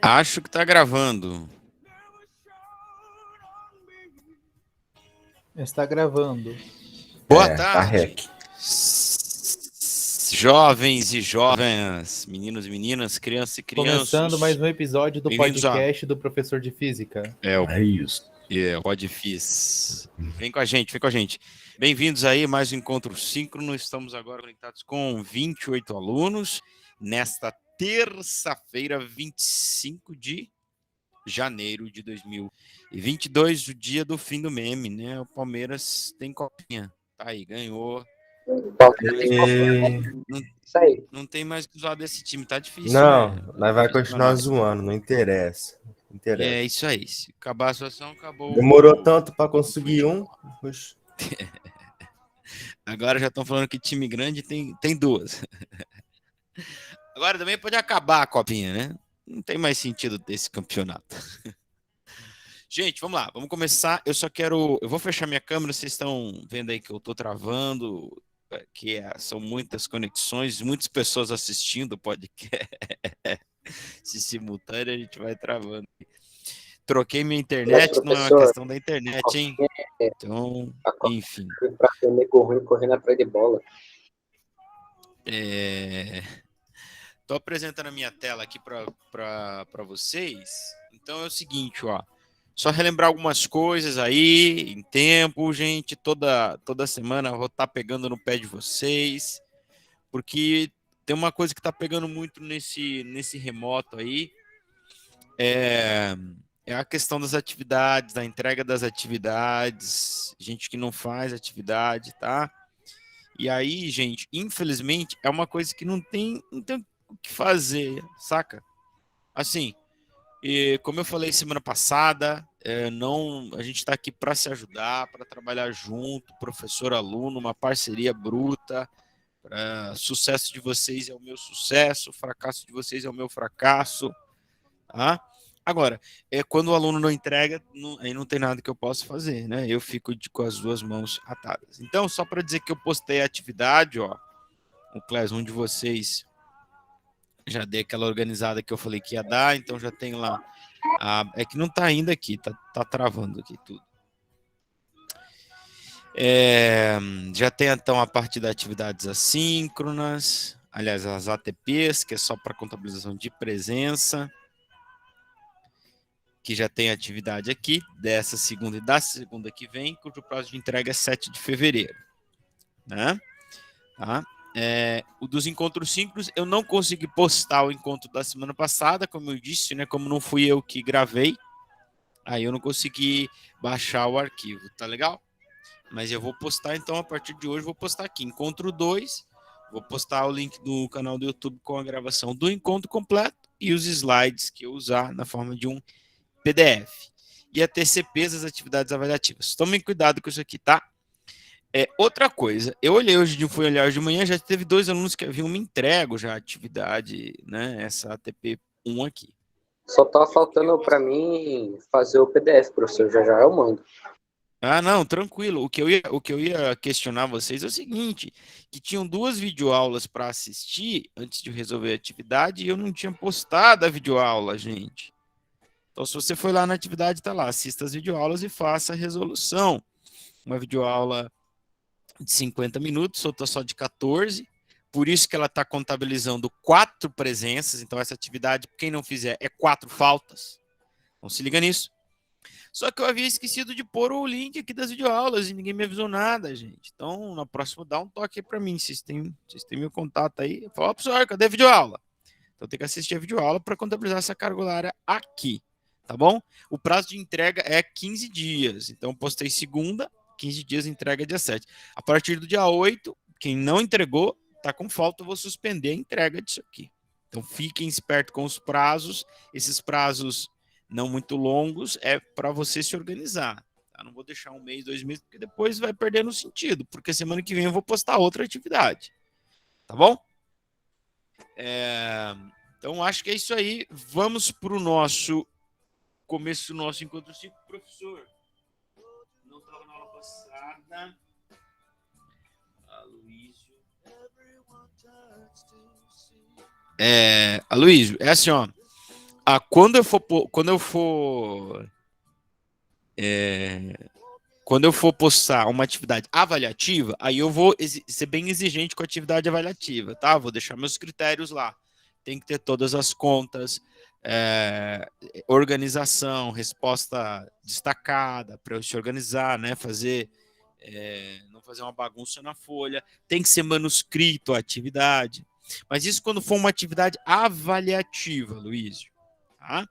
Acho que tá gravando. Está gravando. Boa Tá tarde, rec. jovens e jovens, meninos e meninas, crianças e Começando mais crianças. um episódio do Bem-vindos a podcast do professor de física. É isso. Podfis. Vem com a gente, vem com a gente. Bem-vindos aí, mais um encontro síncrono. Estamos agora conectados com 28 alunos nesta terça-feira, 25 de janeiro de 2022, o dia do fim do meme, né? O Palmeiras tem copinha. Tá aí, ganhou. Isso aí. Não tem mais que usar desse time, tá difícil, Não, né? nós vai Difícil pra continuar nós. zoando, não interessa. Não interessa. É isso aí. Se acabar a situação, acabou. Demorou tanto pra conseguir um. Puxa. Agora já estão falando que time grande tem duas. Agora também pode acabar a copinha, né? Não tem mais sentido desse campeonato. Gente, vamos lá, vamos começar. Eu vou fechar minha câmera, vocês estão vendo aí que eu tô travando, são muitas conexões, muitas pessoas assistindo o podcast. Se simultâneo, a gente vai travando. Troquei minha internet, não é uma questão da internet, hein? Então, enfim. Pra ser nego ruim correndo atrás de bola. Tô apresentando a minha tela aqui para vocês. Então é o seguinte, ó. Só relembrar algumas coisas aí em tempo, gente. Toda semana eu vou estar pegando no pé de vocês, porque tem uma coisa que está pegando muito nesse remoto aí. É a questão das atividades, da entrega das atividades, gente que não faz atividade, tá? E aí, gente, infelizmente, é uma coisa que não tem o que fazer, saca? Assim, como eu falei semana passada, a gente está aqui para se ajudar, para trabalhar junto, professor-aluno, uma parceria bruta. Sucesso de vocês é o meu sucesso, fracasso de vocês é o meu fracasso, tá? Agora, quando o aluno não entrega, aí não tem nada que eu possa fazer, né? Eu fico com as duas mãos atadas. Então, só para dizer que eu postei a atividade, ó, o Classroom de vocês já dei aquela organizada que eu falei que ia dar, então já tem lá. É que não está ainda aqui, tá travando aqui tudo. Já tem então a parte das atividades assíncronas, aliás, as ATPs, que é só para contabilização de presença, que já tem atividade aqui, dessa segunda e da segunda que vem, cujo prazo de entrega é 7 de fevereiro. Né? Tá? O dos encontros síncronos, eu não consegui postar o encontro da semana passada, como eu disse, né? Como não fui eu que gravei, aí eu não consegui baixar o arquivo, tá legal? Mas eu vou postar, então, a partir de hoje, vou postar aqui. Encontro 2, vou postar o link do canal do YouTube com a gravação do encontro completo e os slides que eu usar na forma de um PDF. E a TCPs, as atividades avaliativas. Tomem cuidado com isso aqui, tá? Outra coisa, fui olhar hoje de manhã, já teve 2 alunos que haviam me entrego já a atividade, né? Essa ATP 1 aqui. Só tá faltando para mim fazer o PDF, professor. Já eu mando. Ah, não, tranquilo. O que eu ia questionar vocês é o seguinte, que tinham 2 videoaulas para assistir antes de resolver a atividade e eu não tinha postado a videoaula, gente. Então, se você foi lá na atividade, tá lá, assista as videoaulas e faça a resolução. Uma videoaula de 50 minutos, outra só de 14. Por isso que ela está contabilizando 4 presenças. Então, essa atividade, quem não fizer, é 4 faltas. Então, se liga nisso. Só que eu havia esquecido de pôr o link aqui das videoaulas e ninguém me avisou nada, gente. Então, na próxima, dá um toque aí para mim. Vocês têm meu contato aí. Fala, professor, cadê a videoaula? Então, tem que assistir a videoaula para contabilizar essa carga horária aqui. Tá bom? O prazo de entrega é 15 dias. Então, postei segunda, 15 dias, entrega dia 7. A partir do dia 8, quem não entregou, tá com falta, eu vou suspender a entrega disso aqui. Então, fiquem espertos com os prazos. Esses prazos não muito longos é para você se organizar. Tá? Não vou deixar 1 mês, 2 meses, porque depois vai perdendo sentido. Porque semana que vem eu vou postar outra atividade. Tá bom? Então, acho que é isso aí. Vamos para o nosso começo do nosso encontro cíclico, professor. Não estava na aula passada. Aloysio. Aloysio, é assim, ó. Quando eu for postar uma atividade avaliativa, aí eu vou ser bem exigente com a atividade avaliativa, tá? Vou deixar meus critérios lá. Tem que ter todas as contas, organização, resposta destacada para eu se organizar, né? Não fazer uma bagunça na folha. Tem que ser manuscrito a atividade. Mas isso quando for uma atividade avaliativa, Luísio. Tá?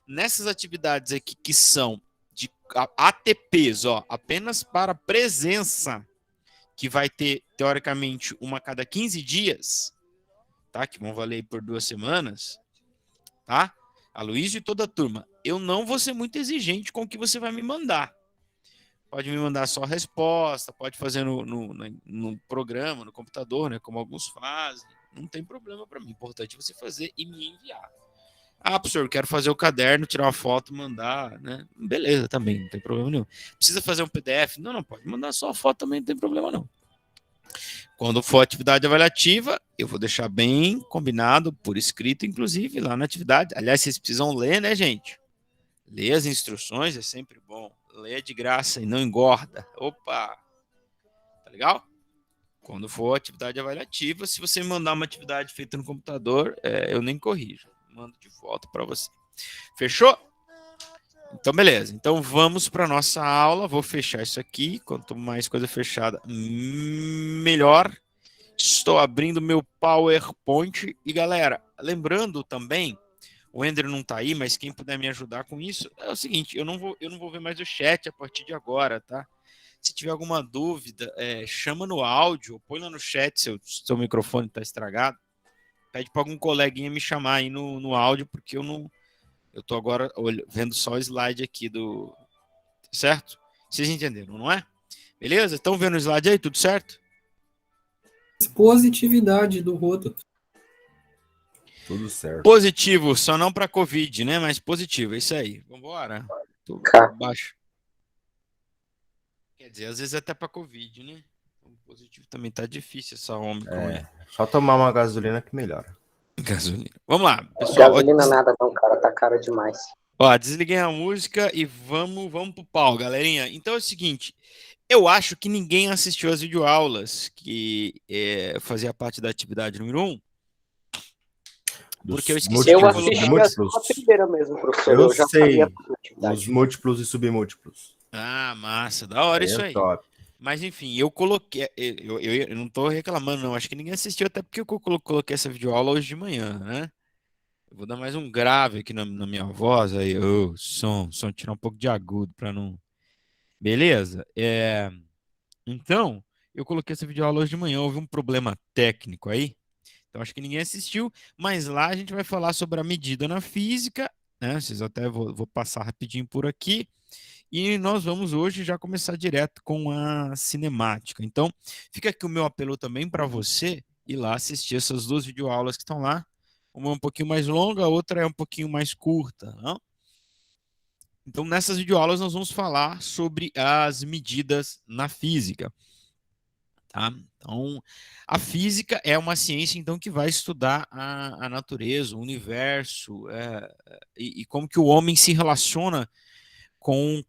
Nessas atividades aqui que são de ATPs, ó, apenas para presença, que vai ter, teoricamente, uma a cada 15 dias, tá? Que vão valer por 2 semanas, tá? A Luísio e toda a turma, eu não vou ser muito exigente com o que você vai me mandar. Pode me mandar só a resposta, pode fazer no programa, no computador, né? Como alguns fazem. Não tem problema para mim. O importante é você fazer e me enviar. Professor, quero fazer o caderno, tirar uma foto, mandar, né? Beleza, também, não tem problema nenhum. Precisa fazer um PDF? Não, pode mandar só a foto também, não tem problema não. Quando for atividade avaliativa, eu vou deixar bem combinado, por escrito, inclusive, lá na atividade. Aliás, vocês precisam ler, né, gente? Ler as instruções é sempre bom. Ler de graça e não engorda. Opa! Tá legal? Quando for atividade avaliativa, se você me mandar uma atividade feita no computador, eu nem corrijo. Mando de volta para você. Fechou? Então, beleza. Então, vamos para nossa aula. Vou fechar isso aqui. Quanto mais coisa fechada, melhor. Estou abrindo meu PowerPoint. E, galera, lembrando também, o Ender não está aí, mas quem puder me ajudar com isso, é o seguinte, eu não vou ver mais o chat a partir de agora, tá? Se tiver alguma dúvida, chama no áudio, põe lá no chat se o seu microfone está estragado. Pede para algum coleguinha me chamar aí no áudio, porque eu tô agora vendo só o slide aqui do... Certo? Vocês entenderam, não é? Beleza? Estão vendo o slide aí? Tudo certo? Positividade do rodo. Tudo certo. Positivo, só não para Covid, né? Mas positivo, é isso aí. Vambora. Tô baixo. Quer dizer, às vezes até para Covid, né? Positivo também tá difícil essa Ômicron aí. Só tomar uma gasolina que melhora. Gasolina. Vamos lá, pessoal. Gasolina nada não, cara. Tá caro demais. Ó, desliguei a música e vamos pro pau, galerinha. Então é o seguinte, eu acho que ninguém assistiu as videoaulas que fazia parte da atividade número 1. Porque eu esqueci Eu de assisti colocar. a primeira mesmo, professor. Eu já sei. fazia a atividade. Os múltiplos e submúltiplos. Massa, da hora isso aí. Top. Mas enfim, eu coloquei, eu não tô reclamando não, acho que ninguém assistiu, até porque eu coloquei essa videoaula hoje de manhã, né? Eu vou dar mais um grave aqui na minha voz, aí, som, tirar um pouco de agudo para não... Beleza? Então, eu coloquei essa videoaula hoje de manhã, houve um problema técnico aí, então acho que ninguém assistiu, mas lá a gente vai falar sobre a medida na física, né? Vocês até vou passar rapidinho por aqui. E nós vamos hoje já começar direto com a cinemática. Então, fica aqui o meu apelo também para você ir lá assistir essas 2 videoaulas que estão lá. Uma é um pouquinho mais longa, a outra é um pouquinho mais curta. Não? Então, nessas videoaulas nós vamos falar sobre as medidas na física. Tá? Então, a física é uma ciência então que vai estudar a natureza, o universo e como que o homem se relaciona com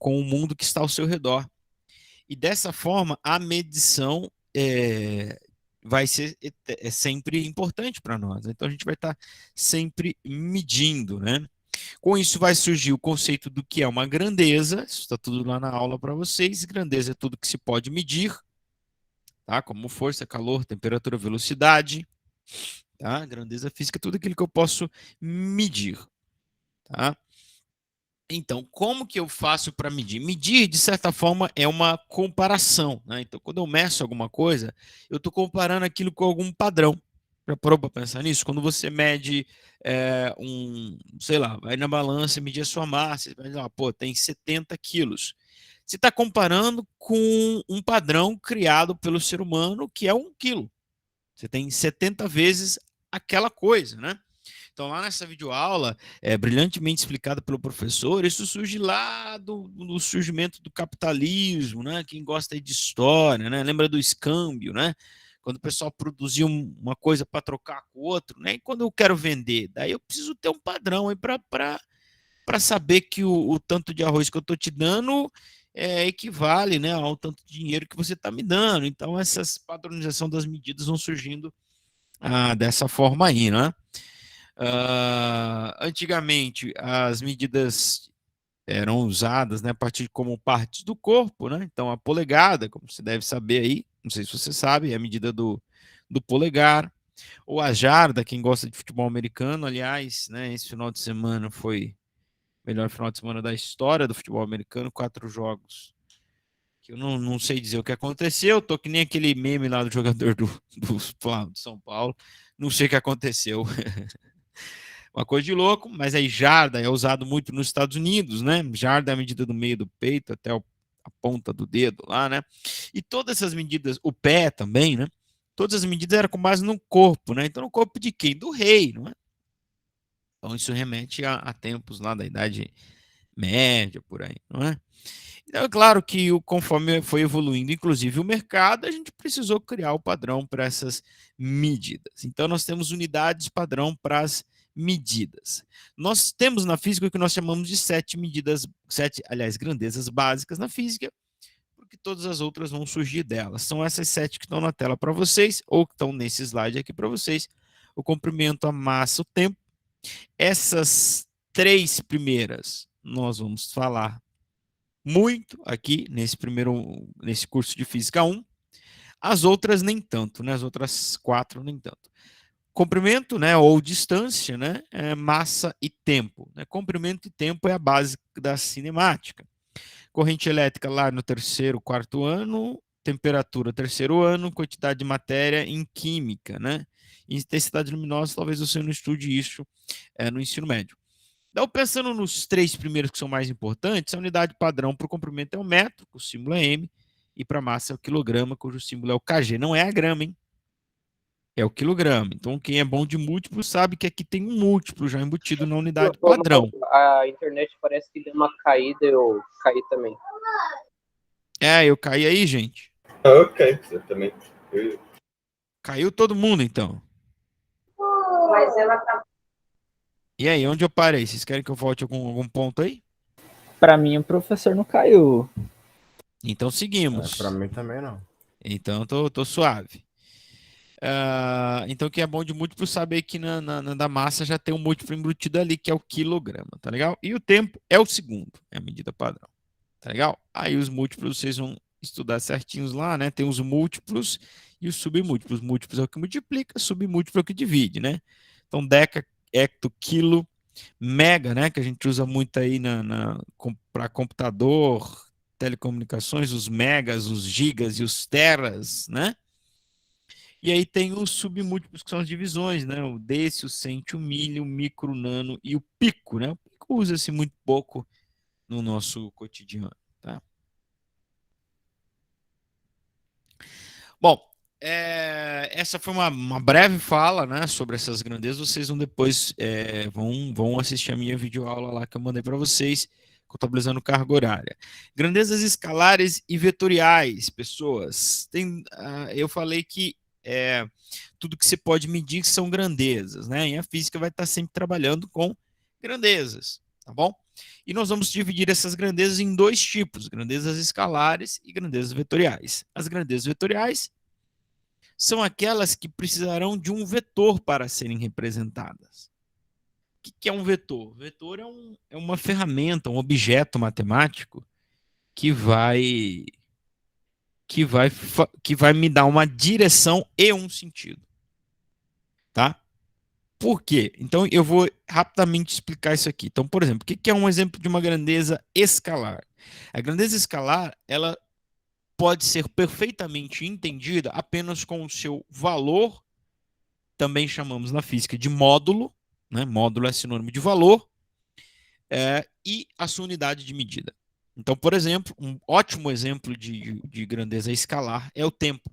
o mundo que está ao seu redor. E dessa forma, a medição vai ser sempre importante para nós. Então, a gente vai estar sempre medindo, né? Com isso, vai surgir o conceito do que é uma grandeza. Isso está tudo lá na aula para vocês. Grandeza é tudo que se pode medir, tá? Como força, calor, temperatura, velocidade. Tá? Grandeza física é tudo aquilo que eu posso medir, tá? Então, como que eu faço para medir? Medir, de certa forma, é uma comparação, né? Então, quando eu meço alguma coisa, eu estou comparando aquilo com algum padrão. Já parou para pensar nisso? Quando você mede sei lá, vai na balança e medir a sua massa, você vai dizer, tem 70 quilos. Você está comparando com um padrão criado pelo ser humano, que é 1 quilo. Você tem 70 vezes aquela coisa, né? Então, lá nessa videoaula, brilhantemente explicada pelo professor, isso surge lá do surgimento do capitalismo, né? Quem gosta aí de história, né? Lembra do escâmbio, né? quando o pessoal produzir uma coisa para trocar com o outro, né? E quando eu quero vender, daí eu preciso ter um padrão aí para saber que o tanto de arroz que eu estou te dando equivale, né, ao tanto de dinheiro que você está me dando. Então, essas padronização das medidas vão surgindo dessa forma aí, né? Antigamente, as medidas eram usadas, né, a partir como partes do corpo, né? Então, a polegada, como você deve saber aí, não sei se você sabe, é a medida do polegar, ou a jarda, quem gosta de futebol americano, aliás, né, esse final de semana foi o melhor final de semana da história do futebol americano, 4 jogos, que eu não sei dizer o que aconteceu, tô que nem aquele meme lá do jogador do São Paulo, não sei o que aconteceu. Uma coisa de louco, mas aí jarda é usado muito nos Estados Unidos, né? Jarda é a medida do meio do peito até a ponta do dedo lá, né? E todas essas medidas, o pé também, né? Todas as medidas eram com base no corpo, né? Então, no corpo de quem? Do rei, não é? Então, isso remete a tempos lá da Idade Média, por aí, não é? Então, é claro que conforme foi evoluindo, inclusive o mercado, a gente precisou criar o padrão para essas medidas. Então, nós temos unidades padrão para as medidas. Nós temos na física o que nós chamamos de 7 medidas, 7, aliás, grandezas básicas na física, porque todas as outras vão surgir delas. São essas 7 que estão na tela para vocês, ou que estão nesse slide aqui para vocês: o comprimento, a massa, o tempo. Essas 3 primeiras nós vamos falar muito aqui nesse curso de Física 1. As outras nem tanto, né? As outras 4 nem tanto. Comprimento, né, ou distância, né, massa e tempo. Né? Comprimento e tempo é a base da cinemática. Corrente elétrica lá no terceiro, quarto ano, temperatura terceiro ano, quantidade de matéria em química, né? Intensidade luminosa, talvez você não estude isso no ensino médio. Então, pensando nos 3 primeiros que são mais importantes, a unidade padrão para o comprimento é o metro, o símbolo é M, e para a massa é o quilograma, cujo símbolo é o kg. Não é a grama, hein? É o quilograma. Então, quem é bom de múltiplo sabe que aqui tem um múltiplo já embutido na unidade padrão. A internet parece que deu uma caída, eu caí também. Eu caí aí, gente. Ok, você também. Caiu todo mundo, então. Mas ela tá. E aí, onde eu parei? Vocês querem que eu volte algum ponto aí? Pra mim, o professor não caiu. Então, seguimos. Pra mim também não. Então, tô suave. Então, quem é bom de múltiplo sabe que na da massa já tem um múltiplo embutido ali, que é o quilograma, tá legal? E o tempo é o segundo, é a medida padrão, tá legal? Aí os múltiplos vocês vão estudar certinhos lá, né? Tem os múltiplos e os submúltiplos. Múltiplos é o que multiplica, submúltiplo é o que divide, né? Então, deca, hecto, quilo, mega, né? Que a gente usa muito aí para computador, telecomunicações, os megas, os gigas e os teras, né? E aí tem os submúltiplos, que são as divisões, né? O desse, o cento, o milho, o micro, o nano e o pico, né? O pico usa-se muito pouco no nosso cotidiano, tá? Bom, essa foi uma breve fala, né, sobre essas grandezas. Vocês vão depois vão assistir a minha videoaula lá que eu mandei para vocês, contabilizando carga horária. Grandezas escalares e vetoriais, pessoas. Eu falei que tudo que você pode medir são grandezas, né? E a física vai estar sempre trabalhando com grandezas, tá bom? E nós vamos dividir essas grandezas em 2 tipos: grandezas escalares e grandezas vetoriais. As grandezas vetoriais são aquelas que precisarão de um vetor para serem representadas. O que é um vetor? Vetor é uma ferramenta, um objeto matemático que vai me dar uma direção e um sentido, tá? Por quê? Então, eu vou rapidamente explicar isso aqui. Então, por exemplo, o que é um exemplo de uma grandeza escalar? A grandeza escalar, ela pode ser perfeitamente entendida apenas com o seu valor, também chamamos na física de módulo, né? Módulo é sinônimo de valor, e a sua unidade de medida. Então, por exemplo, um ótimo exemplo de grandeza escalar é o tempo.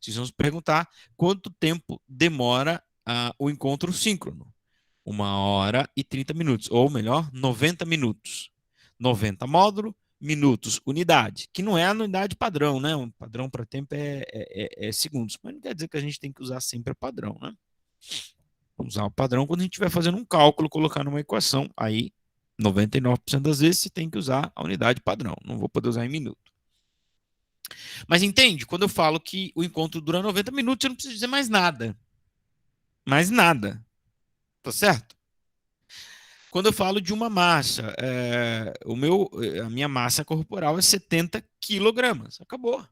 Vocês vão se perguntar quanto tempo demora o encontro síncrono. 1 hora e 30 minutos, ou melhor, 90 minutos. 90 módulo minutos, unidade, que não é a unidade padrão, né? O padrão para tempo é segundos, mas não quer dizer que a gente tem que usar sempre o padrão, né? Usar o padrão quando a gente estiver fazendo um cálculo, colocar numa equação, aí 99% das vezes você tem que usar a unidade padrão, não vou poder usar em minuto. Mas entende? Quando eu falo que o encontro dura 90 minutos, eu não preciso dizer mais nada. Mais nada. Tá certo? Quando eu falo de uma massa, a minha massa corporal é 70 quilogramas. Acabou.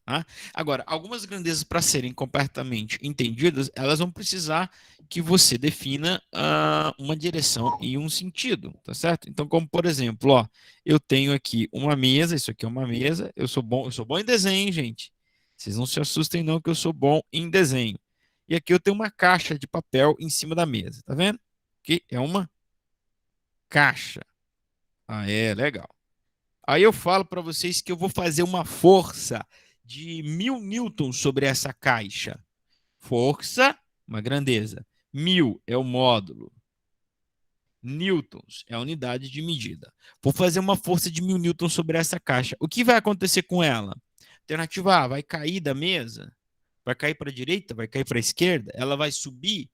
Tá? Agora, algumas grandezas, para serem completamente entendidas, elas vão precisar que você defina uma direção e um sentido, tá certo? Então, como por exemplo, ó, eu tenho aqui uma mesa, isso aqui é uma mesa, eu sou bom em desenho, gente. Vocês não se assustem não que eu sou bom em desenho. E aqui eu tenho uma caixa de papel em cima da mesa, tá vendo? Aqui é uma caixa. Ah, legal. Aí eu falo para vocês que eu vou fazer uma força de 1000 newtons sobre essa caixa. Força, uma grandeza. 1000 é o módulo. Newtons é a unidade de medida. Vou fazer uma força de 1000 newtons sobre essa caixa. O que vai acontecer com ela? Alternativa A, vai cair da mesa? Vai cair para a direita? Vai cair para a esquerda? Ela vai subir?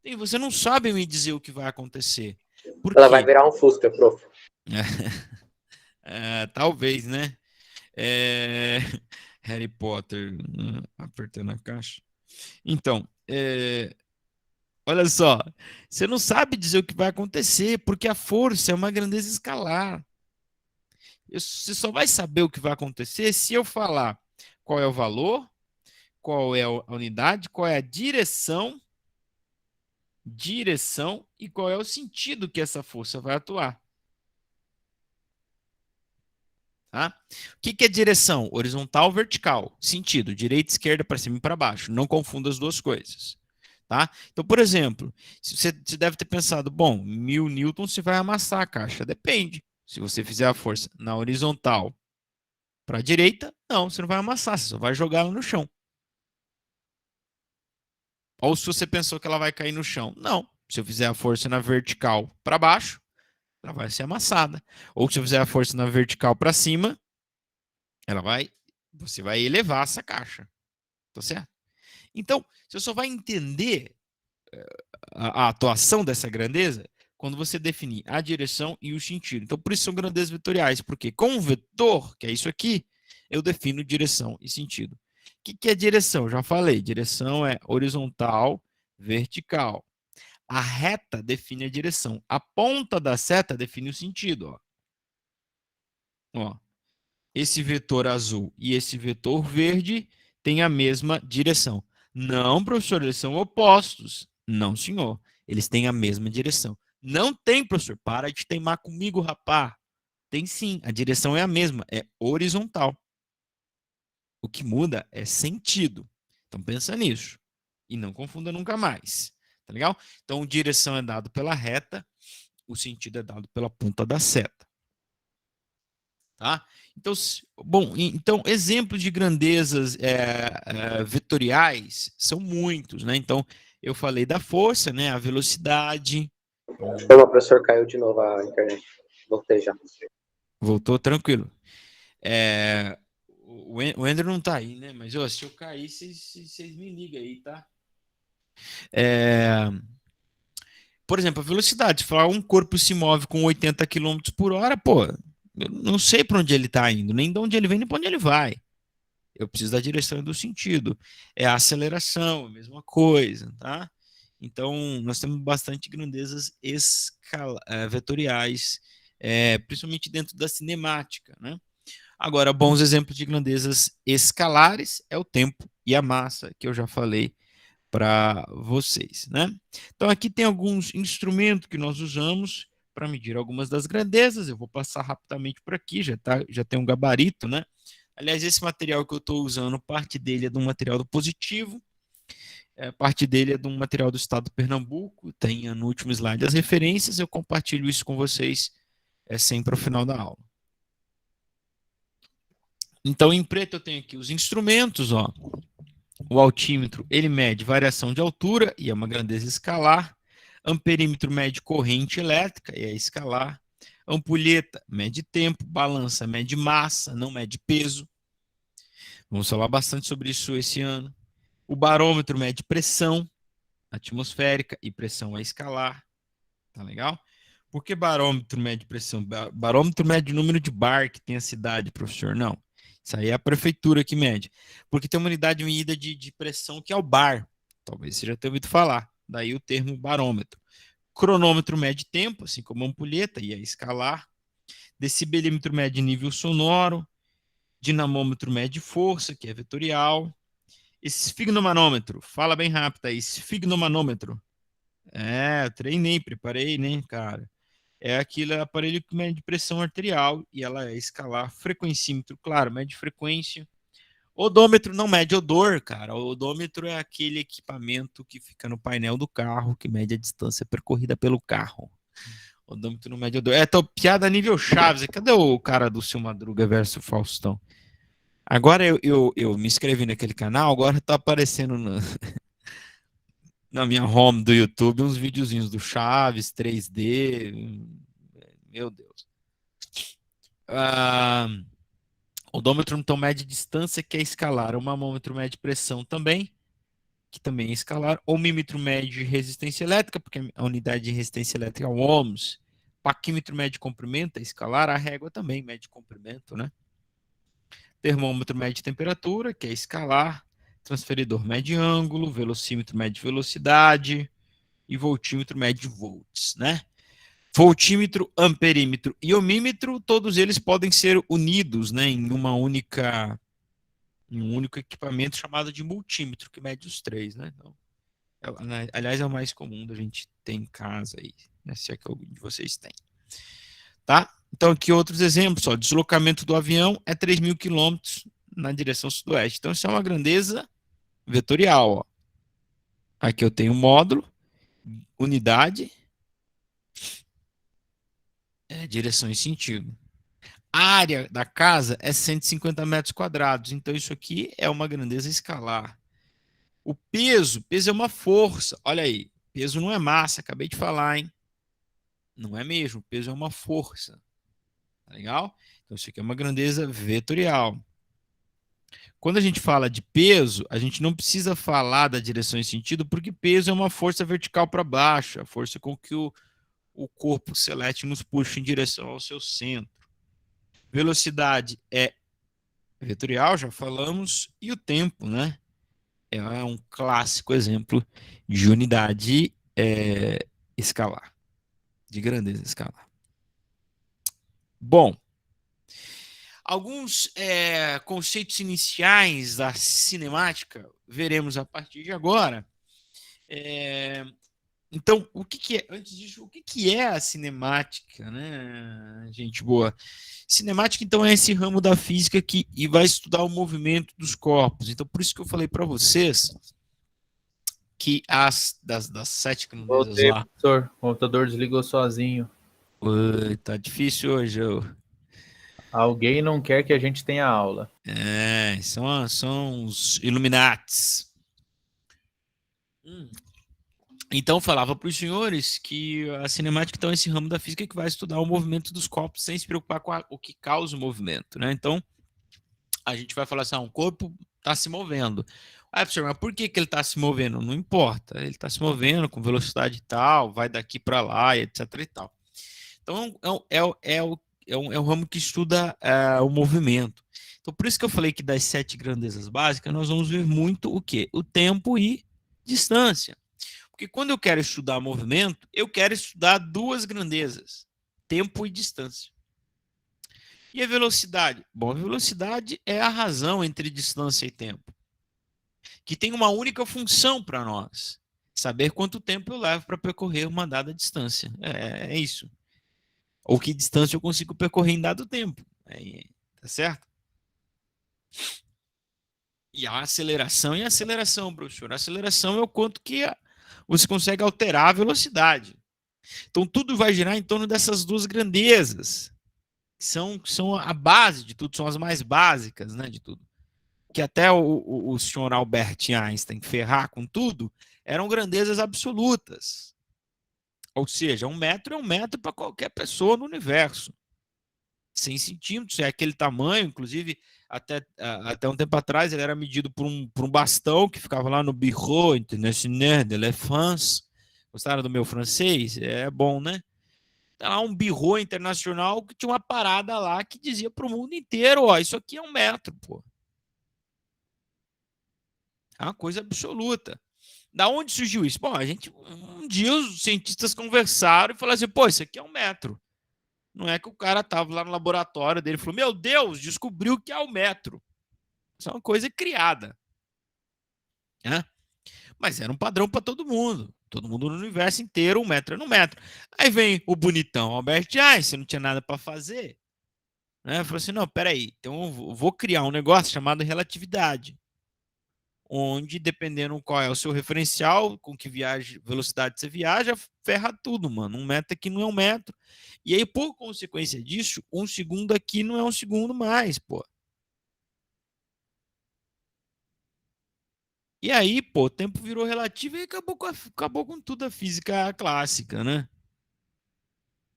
E você não sabe me dizer o que vai acontecer. Por Ela quê? vai virar um Fusca, prof. Talvez, né? Harry Potter apertando a caixa. Então, olha só, você não sabe dizer o que vai acontecer, porque a força é uma grandeza escalar. Você só vai saber o que vai acontecer se eu falar qual é o valor, qual é a unidade, qual é a direção e qual é o sentido que essa força vai atuar. Tá? O que é direção? Horizontal, vertical. Sentido, direita, esquerda, para cima e para baixo. Não confunda as duas coisas. Tá? Então, por exemplo, você deve ter pensado, bom, 1000 newtons você vai amassar a caixa. Depende. Se você fizer a força na horizontal para a direita, não, você não vai amassar, você só vai jogar ela no chão. Ou se você pensou que ela vai cair no chão. Não. Se eu fizer a força na vertical para baixo, ela vai ser amassada. Ou se eu fizer a força na vertical para cima, você vai elevar essa caixa. Tá certo? Então, você só vai entender a atuação dessa grandeza quando você definir a direção e o sentido. Então, por isso são grandezas vetoriais, porque com um vetor, que é isso aqui, eu defino direção e sentido. O que é direção? Já falei, direção é horizontal, vertical. A reta define a direção. A ponta da seta define o sentido. Ó, esse vetor azul e esse vetor verde têm a mesma direção. Não, professor, eles são opostos. Não, senhor. Eles têm a mesma direção. Não tem, professor. Para de teimar comigo, rapá. Tem sim. A direção é a mesma. É horizontal. O que muda é sentido. Então, pensa nisso. E não confunda nunca mais. Tá legal? Então, direção é dado pela reta. O sentido é dado pela ponta da seta. Tá? Então, bom, então exemplos de grandezas vetoriais são muitos, né? Então, eu falei da força, né? A velocidade. O professor caiu de novo a internet. Voltei já. Voltou tranquilo. O Andrew não tá aí, né? Mas se eu cair, vocês me ligam aí, tá? Por exemplo, a velocidade. Se falar um corpo se move com 80 km por hora, pô, eu não sei para onde ele está indo, nem de onde ele vem, nem para onde ele vai. Eu preciso da direção e do sentido. É a aceleração, a mesma coisa, tá? Então, nós temos bastante grandezas vetoriais, principalmente dentro da cinemática, né? Agora, bons exemplos de grandezas escalares é o tempo e a massa, que eu já falei para vocês, né? Então, aqui tem alguns instrumentos que nós usamos para medir algumas das grandezas. Eu vou passar rapidamente por aqui, já tem um gabarito, né? Aliás, esse material que eu estou usando, parte dele é de um material do Positivo, parte dele é de um material do estado do Pernambuco, tem no último slide as referências, eu compartilho isso com vocês sempre ao final da aula. Então, em preto eu tenho aqui os instrumentos, ó. O altímetro, ele mede variação de altura, e é uma grandeza escalar. Amperímetro mede corrente elétrica, e é escalar. Ampulheta mede tempo, balança mede massa, não mede peso. Vamos falar bastante sobre isso esse ano. O barômetro mede pressão atmosférica e pressão a escalar. Tá legal? Por que barômetro mede pressão? Barômetro mede o número de bar que tem a cidade, professor. Não. Isso aí é a prefeitura que mede. Porque tem uma unidade de medida de pressão que é o bar. Talvez você já tenha ouvido falar. Daí o termo barômetro. Cronômetro mede tempo, assim como a ampulheta, e a escalar. Decibelímetro mede nível sonoro. Dinamômetro mede força, que é vetorial. Esfigmomanômetro. Fala bem rápido aí. Esfigmomanômetro. Eu treinei, preparei, né, cara? É aquele aparelho que mede pressão arterial e ela é escalar. Frequencímetro, claro, mede frequência. Odômetro não mede odor, cara. O odômetro é aquele equipamento que fica no painel do carro, que mede a distância percorrida pelo carro. Odômetro não mede odor. Então, piada nível Chaves. Cadê o cara do Seu Madruga versus Faustão? Agora eu me inscrevi naquele canal, agora tá aparecendo na minha home do YouTube uns videozinhos do Chaves, 3D. Meu Deus. Odômetro então mede distância, que é escalar. O mamômetro mede pressão também, que também é escalar. O mímetro mede resistência elétrica, porque a unidade de resistência elétrica é o ohms. Paquímetro mede comprimento, é escalar. A régua também mede comprimento, né? Termômetro mede temperatura, que é escalar. Transferidor mede ângulo. Velocímetro mede velocidade. E voltímetro mede volts, né? Voltímetro, amperímetro e ohmímetro, todos eles podem ser unidos, né, em um único equipamento chamado de multímetro, que mede os três, né? Então, aliás, é o mais comum da gente ter em casa aí, né, se é que algum de vocês tem. Tá? Então, aqui outros exemplos, ó, deslocamento do avião é 3.000 quilômetros na direção sudoeste. Então, isso é uma grandeza vetorial, ó. Aqui eu tenho módulo, unidade, direção e sentido. A área da casa é 150 metros quadrados, então isso aqui é uma grandeza escalar. O peso é uma força. Olha aí, peso não é massa, acabei de falar, hein? Não é mesmo, peso é uma força. Tá legal? Então isso aqui é uma grandeza vetorial. Quando a gente fala de peso, a gente não precisa falar da direção e sentido, porque peso é uma força vertical para baixo, a força com que o corpo celeste nos puxa em direção ao seu centro. Velocidade é vetorial, já falamos, e o tempo, né? É um clássico exemplo de unidade escalar, de grandeza escalar. Bom, alguns conceitos iniciais da cinemática veremos a partir de agora. Então, o que é, antes disso, o que é a cinemática, né, gente boa? Cinemática, então, é esse ramo da física que vai estudar o movimento dos corpos. Então, por isso que eu falei para vocês que das 7 grandezas Voltei, lá... professor. O computador desligou sozinho. Ui, tá difícil hoje. Alguém não quer que a gente tenha aula. São os Illuminates. Então, falava para os senhores que a cinemática então, é esse ramo da física que vai estudar o movimento dos corpos sem se preocupar com o que causa o movimento, né? Então, a gente vai falar assim, um corpo está se movendo. Professor, mas por que ele está se movendo? Não importa, ele está se movendo com velocidade e tal, vai daqui para lá, etc e tal. Então, é um ramo que estuda o movimento. Então, por isso que eu falei que das 7 grandezas básicas, nós vamos ver muito o quê? O tempo e distância. Porque quando eu quero estudar movimento, eu quero estudar 2 grandezas, tempo e distância. E a velocidade? Bom, a velocidade é a razão entre distância e tempo, que tem uma única função para nós, saber quanto tempo eu levo para percorrer uma dada distância. É isso. Ou que distância eu consigo percorrer em dado tempo. Tá certo? E a aceleração, professor. A aceleração é o quanto que você consegue alterar a velocidade. Então, tudo vai girar em torno dessas 2 grandezas. São a base de tudo, são as mais básicas, né, de tudo. Que até o senhor Albert Einstein ferrar com tudo, eram grandezas absolutas. Ou seja, 1 metro é 1 metro para qualquer pessoa no universo. 100 centímetros, é aquele tamanho, inclusive até um tempo atrás ele era medido por um bastão que ficava lá no Bureau International de la France. Gostaram do meu francês? É bom, né? Tá lá um Bureau Internacional que tinha uma parada lá que dizia para o mundo inteiro, ó, isso aqui é 1 metro, pô. É uma coisa absoluta. Da onde surgiu isso? Bom, um dia os cientistas conversaram e falaram assim, pô, isso aqui é 1 metro. Não é que o cara estava lá no laboratório dele e falou, meu Deus, descobriu que é 1 metro. Isso é uma coisa criada. Né? Mas era um padrão para todo mundo. Todo mundo no universo inteiro, 1 metro era 1 metro. Aí vem o bonitão Albert Einstein, não tinha nada para fazer. Né? Falou assim, não, peraí, então eu vou criar um negócio chamado relatividade. Onde, dependendo qual é o seu referencial, com que velocidade você viaja, ferra tudo, mano. 1 metro aqui não é 1 metro. E aí, por consequência disso, 1 segundo aqui não é 1 segundo mais, pô. E aí, pô, o tempo virou relativo e acabou com tudo a física clássica, né?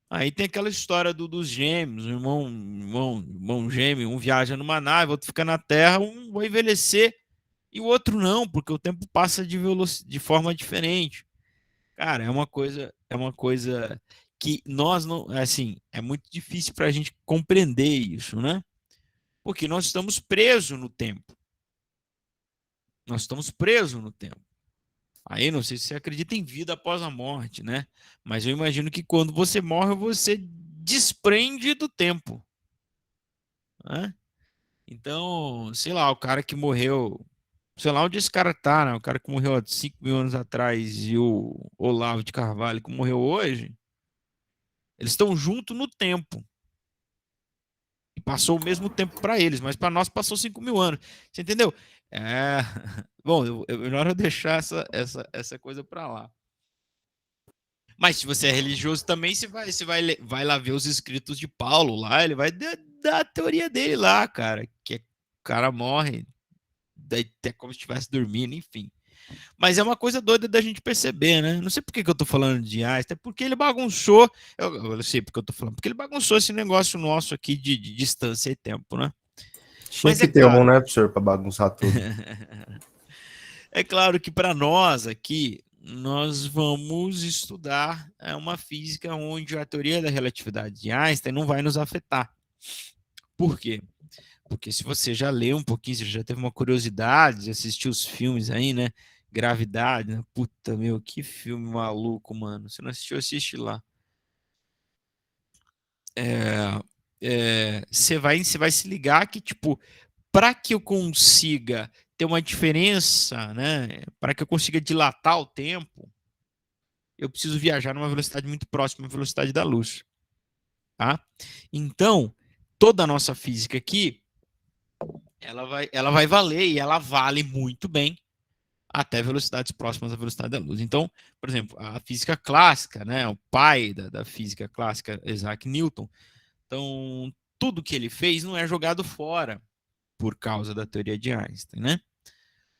Aí tem aquela história dos gêmeos, irmão gêmeo, um viaja numa nave, outro fica na Terra, um vai envelhecer e o outro não, porque o tempo passa de forma diferente. Cara, é uma coisa que nós não, assim, é muito difícil para a gente compreender isso, né? Porque nós estamos presos no tempo. Nós estamos presos no tempo. Aí não sei se você acredita em vida após a morte, né? Mas eu imagino que quando você morre, você desprende do tempo. Né? Então, sei lá, o cara que morreu, sei lá onde esse cara tá, né? O cara que morreu há 5.000 anos atrás e o Olavo de Carvalho que morreu hoje, eles estão juntos no tempo. E passou o mesmo tempo para eles, mas para nós passou 5.000 anos. Você entendeu? É... Bom, melhor eu deixar essa coisa para lá. Mas se você é religioso também, você vai lá ver os escritos de Paulo lá, ele vai dar a teoria dele lá, cara, que o cara morre, daí até como se estivesse dormindo, enfim. Mas é uma coisa doida da gente perceber, né? Não sei por que eu tô falando de Einstein, porque ele bagunçou, eu sei porque eu tô falando, porque ele bagunçou esse negócio nosso aqui de distância e tempo, né? Tinha que ter um, né, professor, para bagunçar tudo. É claro que para nós aqui, nós vamos estudar uma física onde a teoria da relatividade de Einstein não vai nos afetar. Por quê? Porque se você já leu um pouquinho, você já teve uma curiosidade de assistir os filmes aí, né? Gravidade, né? Puta, meu, que filme maluco, mano. Se não assistiu, assiste lá. Você vai se ligar que, tipo, para que eu consiga ter uma diferença, né? Para que eu consiga dilatar o tempo, eu preciso viajar numa velocidade muito próxima à velocidade da luz. Tá? Então, toda a nossa física aqui, ela vai valer e ela vale muito bem até velocidades próximas à velocidade da luz. Então, por exemplo, a física clássica, né? O pai da física clássica, Isaac Newton, então, tudo que ele fez não é jogado fora por causa da teoria de Einstein, né?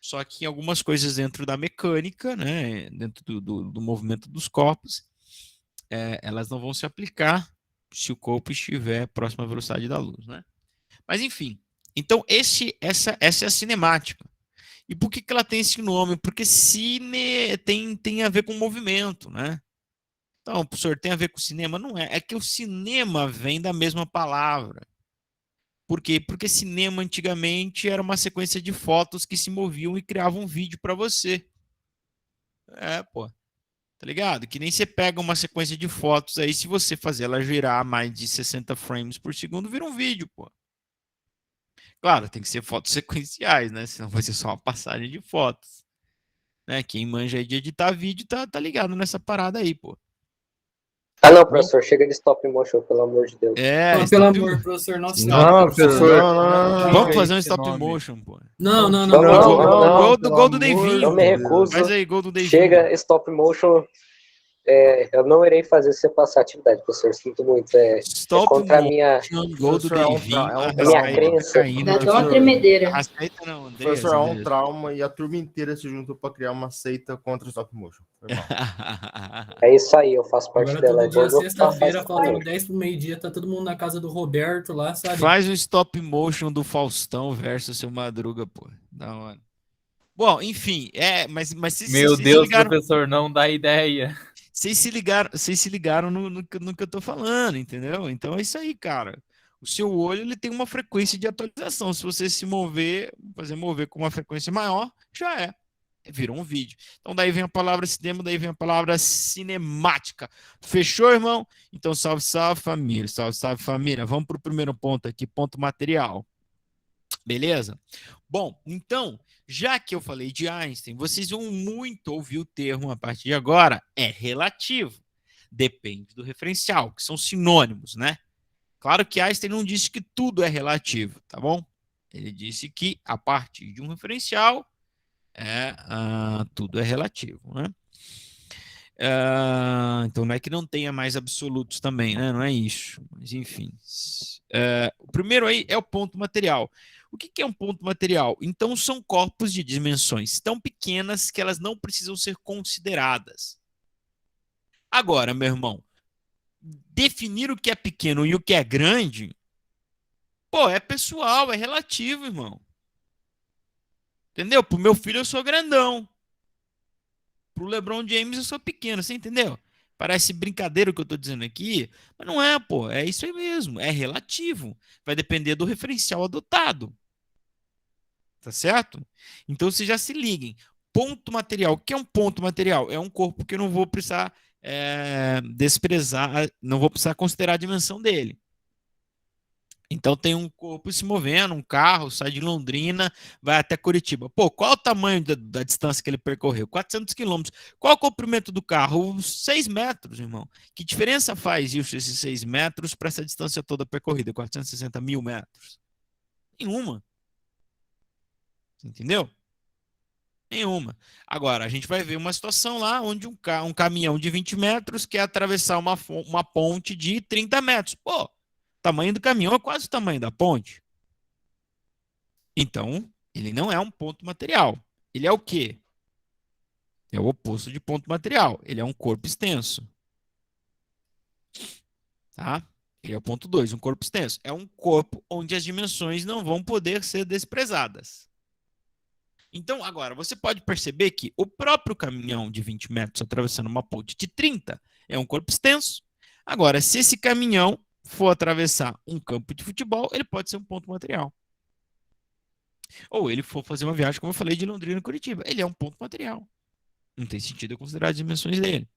Só que algumas coisas dentro da mecânica, né, dentro do movimento dos corpos, elas não vão se aplicar se o corpo estiver próximo à velocidade da luz, né? Mas enfim, então essa é a cinemática. E por que ela tem esse nome? Porque cine tem a ver com movimento, né? Então, professor, tem a ver com cinema? Não é. É que o cinema vem da mesma palavra. Por quê? Porque cinema antigamente era uma sequência de fotos que se moviam e criavam um vídeo para você. Pô. Tá ligado? Que nem você pega uma sequência de fotos aí, se você fazer ela girar mais de 60 frames por segundo, vira um vídeo, pô. Claro, tem que ser fotos sequenciais, né? Senão vai ser só uma passagem de fotos. Né? Quem manja aí de editar vídeo tá ligado nessa parada aí, pô. Ah, não, professor, chega de stop motion, pelo amor de Deus. Pelo amor, professor, não stop. Não, professor, não. Vamos fazer um stop motion, pô. Não. Gol do Davinho. Eu me recuso. Faz aí, gol do Davinho. Chega, stop motion. Eu não irei fazer você passar atividade, professor. Sinto muito. É Stop contra a minha gol do Professor, é um Davinho. tra- é um a trauma. rascaeta crença. caindo. Dá até uma professor. tremedeira. Rascaeta não, Andrés. Professor, é um Andrés. trauma e a turma inteira se juntou para criar uma seita contra o stop motion. Foi mal. É isso aí, eu faço parte Agora dela. todo dia, Eu vou sexta-feira, fazer faltando também. 10 pro meio-dia, tá todo mundo na casa do Roberto lá, sabe? Faz o stop motion do Faustão versus seu Madruga, pô. Da hora. Bom, enfim, mas vocês Meu vocês se Deus, ligaram, professor, não dá ideia. vocês se ligaram no que eu tô falando, entendeu? Então é isso aí, cara. O seu olho ele tem uma frequência de atualização. Se você se mover, fazer mover com uma frequência maior, já é. Virou um vídeo. Então daí vem a palavra cinema, daí vem a palavra cinemática. Fechou, irmão? Então salve, salve família. Salve, salve família. Vamos pro primeiro ponto aqui, ponto material. Beleza? Bom, então, já que eu falei de Einstein, vocês vão muito ouvir o termo a partir de agora, é relativo. Depende do referencial, que são sinônimos, né? Claro que Einstein não disse que tudo é relativo, tá bom? Ele disse que a partir de um referencial, tudo é relativo, né? Então não é que não tenha mais absolutos também, né? Não é isso. Mas enfim. O primeiro aí é o ponto material. O que é um ponto material? Então são corpos de dimensões tão pequenas que elas não precisam ser consideradas. Agora, meu irmão, definir o que é pequeno e o que é grande, pô, é pessoal, é relativo, irmão. Entendeu? Pro meu filho eu sou grandão. Pro LeBron James eu sou pequeno, você entendeu? Parece brincadeira o que eu tô dizendo aqui, mas não é, pô. É isso aí mesmo. É relativo. Vai depender do referencial adotado. Tá certo? Então vocês já se liguem. Ponto material. O que é um ponto material? É um corpo que eu não vou precisar desprezar, não vou precisar considerar a dimensão dele. Então tem um corpo se movendo, um carro, sai de Londrina, vai até Curitiba. Pô, qual é o tamanho da distância que ele percorreu? 400 quilômetros. Qual é o comprimento do carro? 6 metros, irmão. Que diferença faz isso, esses 6 metros, para essa distância toda percorrida? 460 mil metros? Nenhuma. Entendeu? Nenhuma. Agora, a gente vai ver uma situação lá onde um caminhão de 20 metros quer atravessar uma ponte de 30 metros. Pô, o tamanho do caminhão é quase o tamanho da ponte. Então, ele não é um ponto material. Ele é o quê? É o oposto de ponto material. Ele é um corpo extenso. Tá? Ele é o ponto 2, um corpo extenso. É um corpo onde as dimensões não vão poder ser desprezadas. Então, agora, você pode perceber que o próprio caminhão de 20 metros atravessando uma ponte de 30 é um corpo extenso. Agora, se esse caminhão for atravessar um campo de futebol, ele pode ser um ponto material. Ou ele for fazer uma viagem, como eu falei, de Londrina a Curitiba. Ele é um ponto material. Não tem sentido eu considerar as dimensões dele.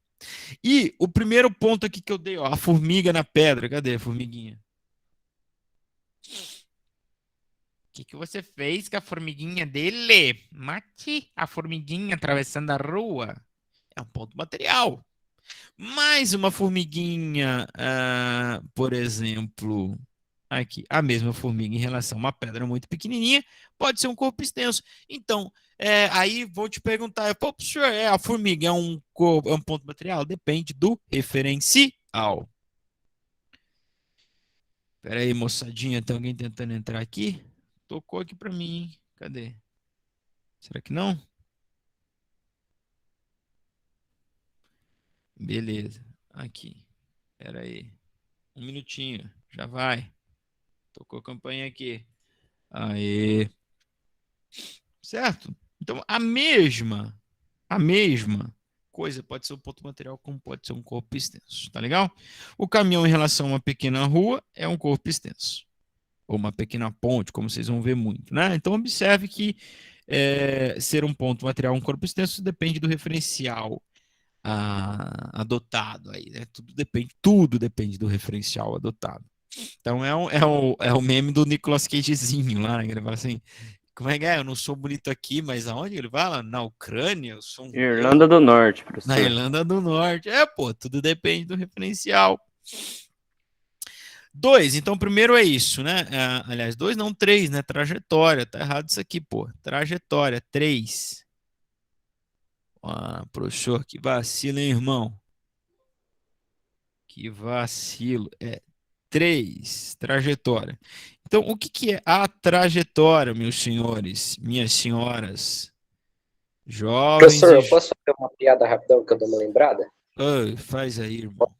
E o primeiro ponto aqui que eu dei, ó, a formiga na pedra. Cadê a formiguinha? O que você fez com a formiguinha dele? Mate a formiguinha atravessando a rua. É um ponto material. Mais uma formiguinha, por exemplo, aqui, a mesma formiga em relação a uma pedra muito pequenininha, pode ser um corpo extenso. Então, aí vou te perguntar, pô, professor, a formiga é um ponto material? Depende do referencial. Espera aí, moçadinha, tem alguém tentando entrar aqui? Tocou aqui para mim, hein? Cadê? Será que não? Beleza. Aqui. Espera aí. Um minutinho. Já vai. Tocou a campanha aqui. Aê. Certo? Então, a mesma coisa pode ser um ponto material como pode ser um corpo extenso. Tá legal? O caminhão em relação a uma pequena rua é um corpo extenso. Ou uma pequena ponte, como vocês vão ver muito, né? Então, observe que ser um ponto material, um corpo extenso, depende do referencial adotado aí, né? Tudo depende do referencial adotado. Então é o meme do Nicolas Cagezinho lá, né? Ele fala assim, como é que é? Eu não sou bonito aqui, mas aonde ele fala? Na Ucrânia, eu sou um Irlanda do Norte, professor. na Irlanda do Norte. Pô, tudo depende do referencial. 2, então primeiro é isso, né? Aliás, 2 não, 3, né? Trajetória, tá errado isso aqui, pô. Trajetória, 3. Professor, que vacila, hein, irmão? Que vacilo. 3, trajetória. Então, o que é a trajetória, meus senhores, minhas senhoras, jovens Professor, e... eu posso fazer uma piada rapidão que eu dou uma lembrada? Ai, faz aí, irmão.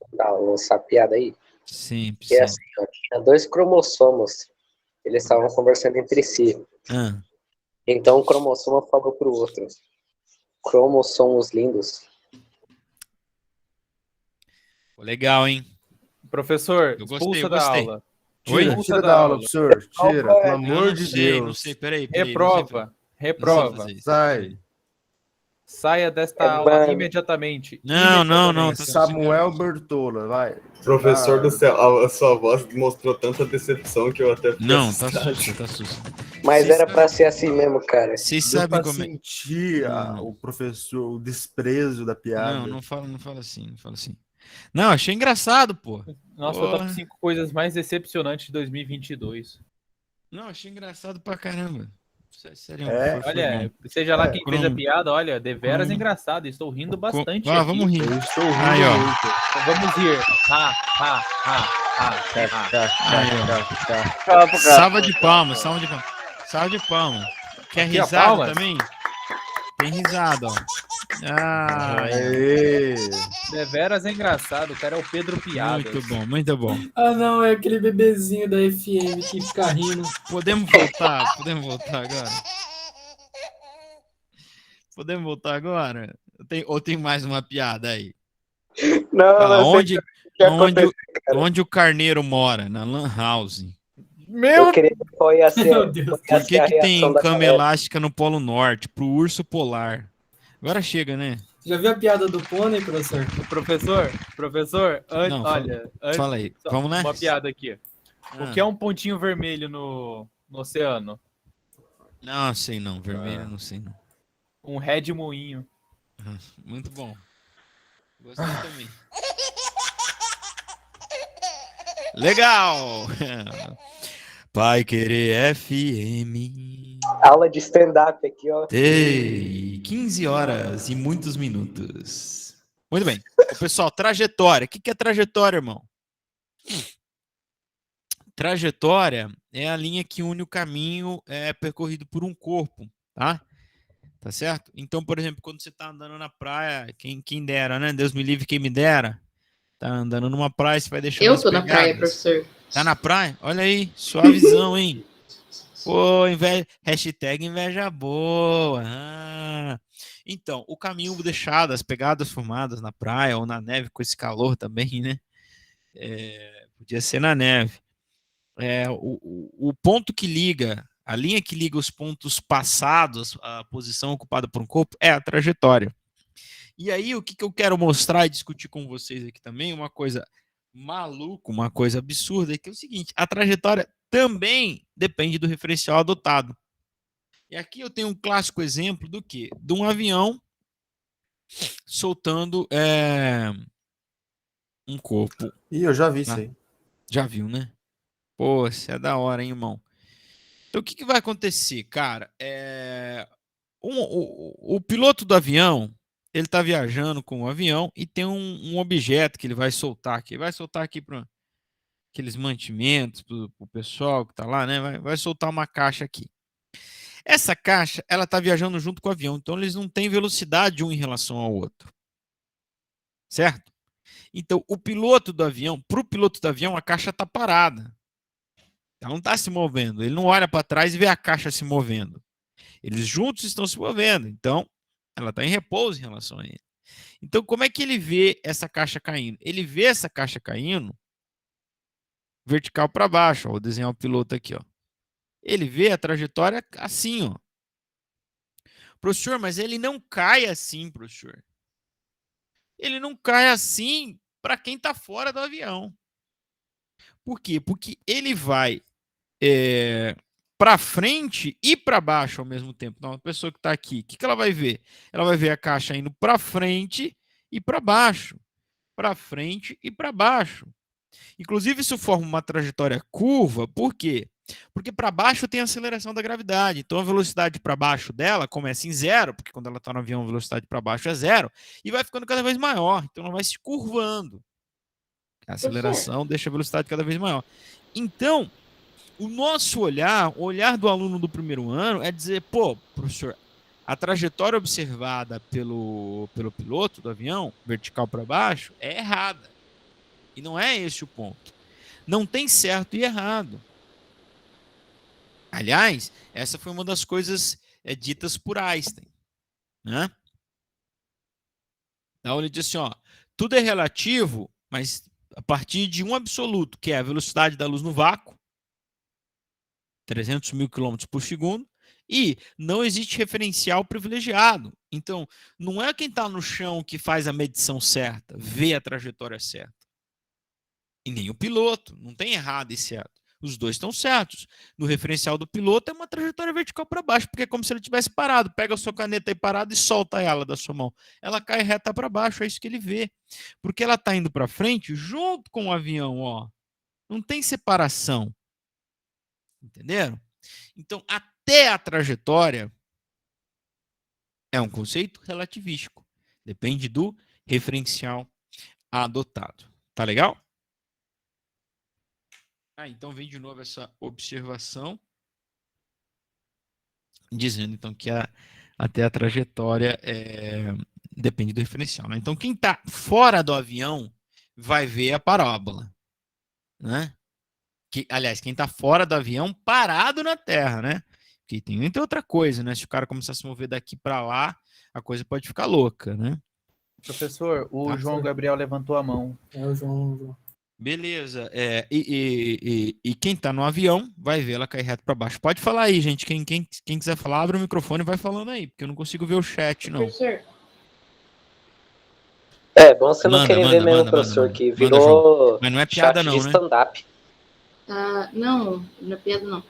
Lançar piada aí? Sempre, Que é sempre. assim, ó, tinha 2 cromossomos. Eles estavam conversando entre si. Ah, Então, um cromossomo falou pro outro. Cromossomos lindos. legal, hein? Professor, Eu gostei, expulsa eu da gostei. aula. Oi? Tira da aula, professor. Tira, pelo Eu amor não de sei, Deus. não sei, peraí. Reprova. Não sei Reprova. fazer isso. Sai. Saia desta aula mano. imediatamente. Não, Imediatamente. tá Samuel Bertola, vai. Professor Ah, do céu, a sua voz mostrou tanta decepção que eu até fiquei Não, tá assustado. sussa, tá sussa. Mas Vocês era pra sabem- ser assim mesmo, cara. Vocês deu sabem pra como é... sentir Não. o professor, o desprezo da piada. Não fala assim, não fala assim. Não, achei engraçado, pô. Nossa, Porra. top 5 coisas mais decepcionantes de 2022. Não, achei engraçado pra caramba. Sério, É, foi Olha, bom. seja lá quem fez a Cromo. piada, olha, deveras Cromo. engraçado. Estou rindo bastante Ah, aqui. vamos rir. Eu estou rindo Aí, ó. muito. Vamos rir. Salva de palmas, salva de palmas. Salva de palmas. Quer Aqui, ó, risada palmas. também? Tem risada, ó. Ah, Aê. Deveras engraçado. O cara é o Pedro Piadas. muito bom, muito bom. Ah, não, é aquele bebezinho da FM que fica rindo. Podemos voltar? Podemos voltar agora? Podemos voltar agora? Ou tem mais uma piada aí? Não, Fala, não sei o que aconteceu. onde o carneiro mora? Na Lan House. Eu queria ver qual ia ser, Meu Deus. qual ia Por ser que, a que tem reação da cama galera. elástica no Polo Norte? Pro urso polar. Agora chega, né? Já viu a piada do pônei, professor? Professor, Não, olha, Fala aí. Vamos lá? uma piada aqui. O que é um pontinho vermelho no oceano? Não, sei não. Vermelho, não sei não. Um Red Moinho. Muito bom. Gostei também. Legal! Pai Querer FM. Aula de stand-up aqui, ó. 15 horas e muitos minutos. Muito bem. Ô, pessoal, trajetória. O que é trajetória, irmão? Trajetória é a linha que une o caminho percorrido por um corpo, tá? Tá certo? Então, por exemplo, quando você tá andando na praia, quem dera, né? Deus me livre, quem me dera. Tá andando numa praia, você vai deixando Eu as tô na praia, pegadas. professor. Tá na praia? Olha aí, suavizão, hein? Pô, hashtag inveja boa. Então, o caminho deixado, as pegadas formadas na praia ou na neve, com esse calor também, né? Podia ser na neve. O ponto que liga, a linha que liga os pontos passados, a posição ocupada por um corpo, é a trajetória. E aí, o que eu quero mostrar e discutir com vocês aqui também, uma coisa maluca, uma coisa absurda, é que é o seguinte, a trajetória também depende do referencial adotado. E aqui eu tenho um clássico exemplo do quê? De um avião soltando um corpo. Ih, eu já vi isso aí. Já viu, né? Pô, isso é da hora, hein, irmão? Então, o que vai acontecer, cara? O piloto do avião, ele tá viajando com o avião e tem um objeto que ele vai soltar aqui. Vai soltar aqui para aqueles mantimentos, para o pessoal que tá lá, né? Vai soltar uma caixa aqui. Essa caixa, ela tá viajando junto com o avião, então eles não têm velocidade um em relação ao outro. Certo? Então, o piloto do avião, para o piloto do avião, a caixa tá parada. Ela não está se movendo. Ele não olha para trás e vê a caixa se movendo. Eles juntos estão se movendo. Então, ela está em repouso em relação a ele. Então, como é que ele vê essa caixa caindo? Ele vê essa caixa caindo vertical para baixo. Ó, vou desenhar o piloto aqui. Ó. Ele vê a trajetória assim. Ó. Professor, mas ele não cai assim, professor. Ele não cai assim para quem está fora do avião. Por quê? Porque ele vai para frente e para baixo ao mesmo tempo. Então, a pessoa que está aqui, o que ela vai ver? Ela vai ver a caixa indo para frente e para baixo. Para frente e para baixo. Inclusive, isso forma uma trajetória curva. Por quê? Porque para baixo tem a aceleração da gravidade. Então, a velocidade para baixo dela começa em zero, porque quando ela está no avião, a velocidade para baixo é zero, e vai ficando cada vez maior. Então, ela vai se curvando. A aceleração deixa a velocidade cada vez maior. Então, o nosso olhar, o olhar do aluno do primeiro ano é dizer, pô, professor, a trajetória observada pelo piloto do avião, vertical para baixo, é errada. E não é esse o ponto. Não tem certo e errado. Aliás, essa foi uma das coisas ditas por Einstein, né? Então ele disse assim, ó, tudo é relativo, mas a partir de um absoluto, que é a velocidade da luz no vácuo, 300 mil quilômetros por segundo, e não existe referencial privilegiado. Então, não é quem está no chão que faz a medição certa, vê a trajetória certa. E nem o piloto, não tem errado e certo. Os dois estão certos. No referencial do piloto é uma trajetória vertical para baixo, porque é como se ele tivesse parado. Pega a sua caneta aí parado e solta ela da sua mão. Ela cai reta para baixo, é isso que ele vê. Porque ela está indo para frente junto com o avião, ó. Não tem separação. Entenderam? Então, até a trajetória é um conceito relativístico. Depende do referencial adotado. Tá legal? Então vem de novo essa observação, dizendo então que até a trajetória depende do referencial. Né? Então quem está fora do avião vai ver a parábola. Né? Aliás, quem está fora do avião parado na Terra, né? Porque tem entre outra coisa, né? Se o cara começar a se mover daqui para lá, a coisa pode ficar louca, né? Professor, o João Gabriel levantou a mão. É o João. Beleza. E quem está no avião vai ver ela cair reto para baixo. Pode falar aí, gente. Quem quiser falar, abre o microfone e vai falando aí, porque eu não consigo ver o chat, não. Professor, É bom você não querer ver mesmo, professor, que virou mas não é piada, chat não, de né? stand-up. não é piada não.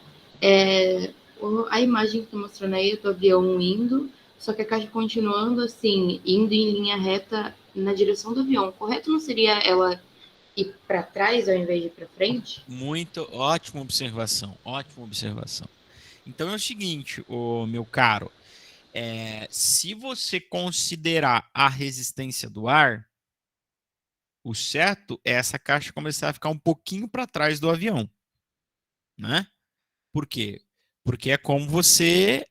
A imagem que tá mostrando aí é do avião indo, só que a caixa continuando assim, indo em linha reta na direção do avião. Correto não seria ela ir para trás ao invés de ir para frente? Ótima observação, ótima observação. Então é o seguinte, meu caro, se você considerar a resistência do ar, o certo é essa caixa começar a ficar um pouquinho para trás do avião, né? Por quê? Porque é como você...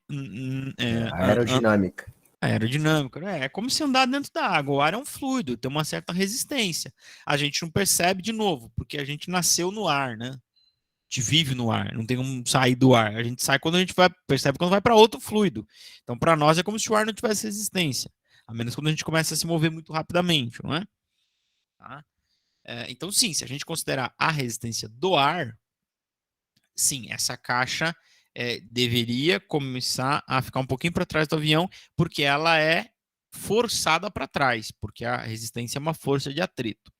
Aerodinâmica. Aerodinâmica, né? É como se andar dentro da água. O ar é um fluido, tem uma certa resistência. A gente não percebe de novo, porque a gente nasceu no ar, né? A gente vive no ar, não tem como sair do ar. A gente sai quando a gente percebe quando vai para outro fluido. Então, para nós é como se o ar não tivesse resistência, a menos quando a gente começa a se mover muito rapidamente, não é? Tá? Então, sim, se a gente considerar a resistência do ar, sim, essa caixa deveria começar a ficar um pouquinho para trás do avião, porque ela é forçada para trás, porque a resistência é uma força de atrito.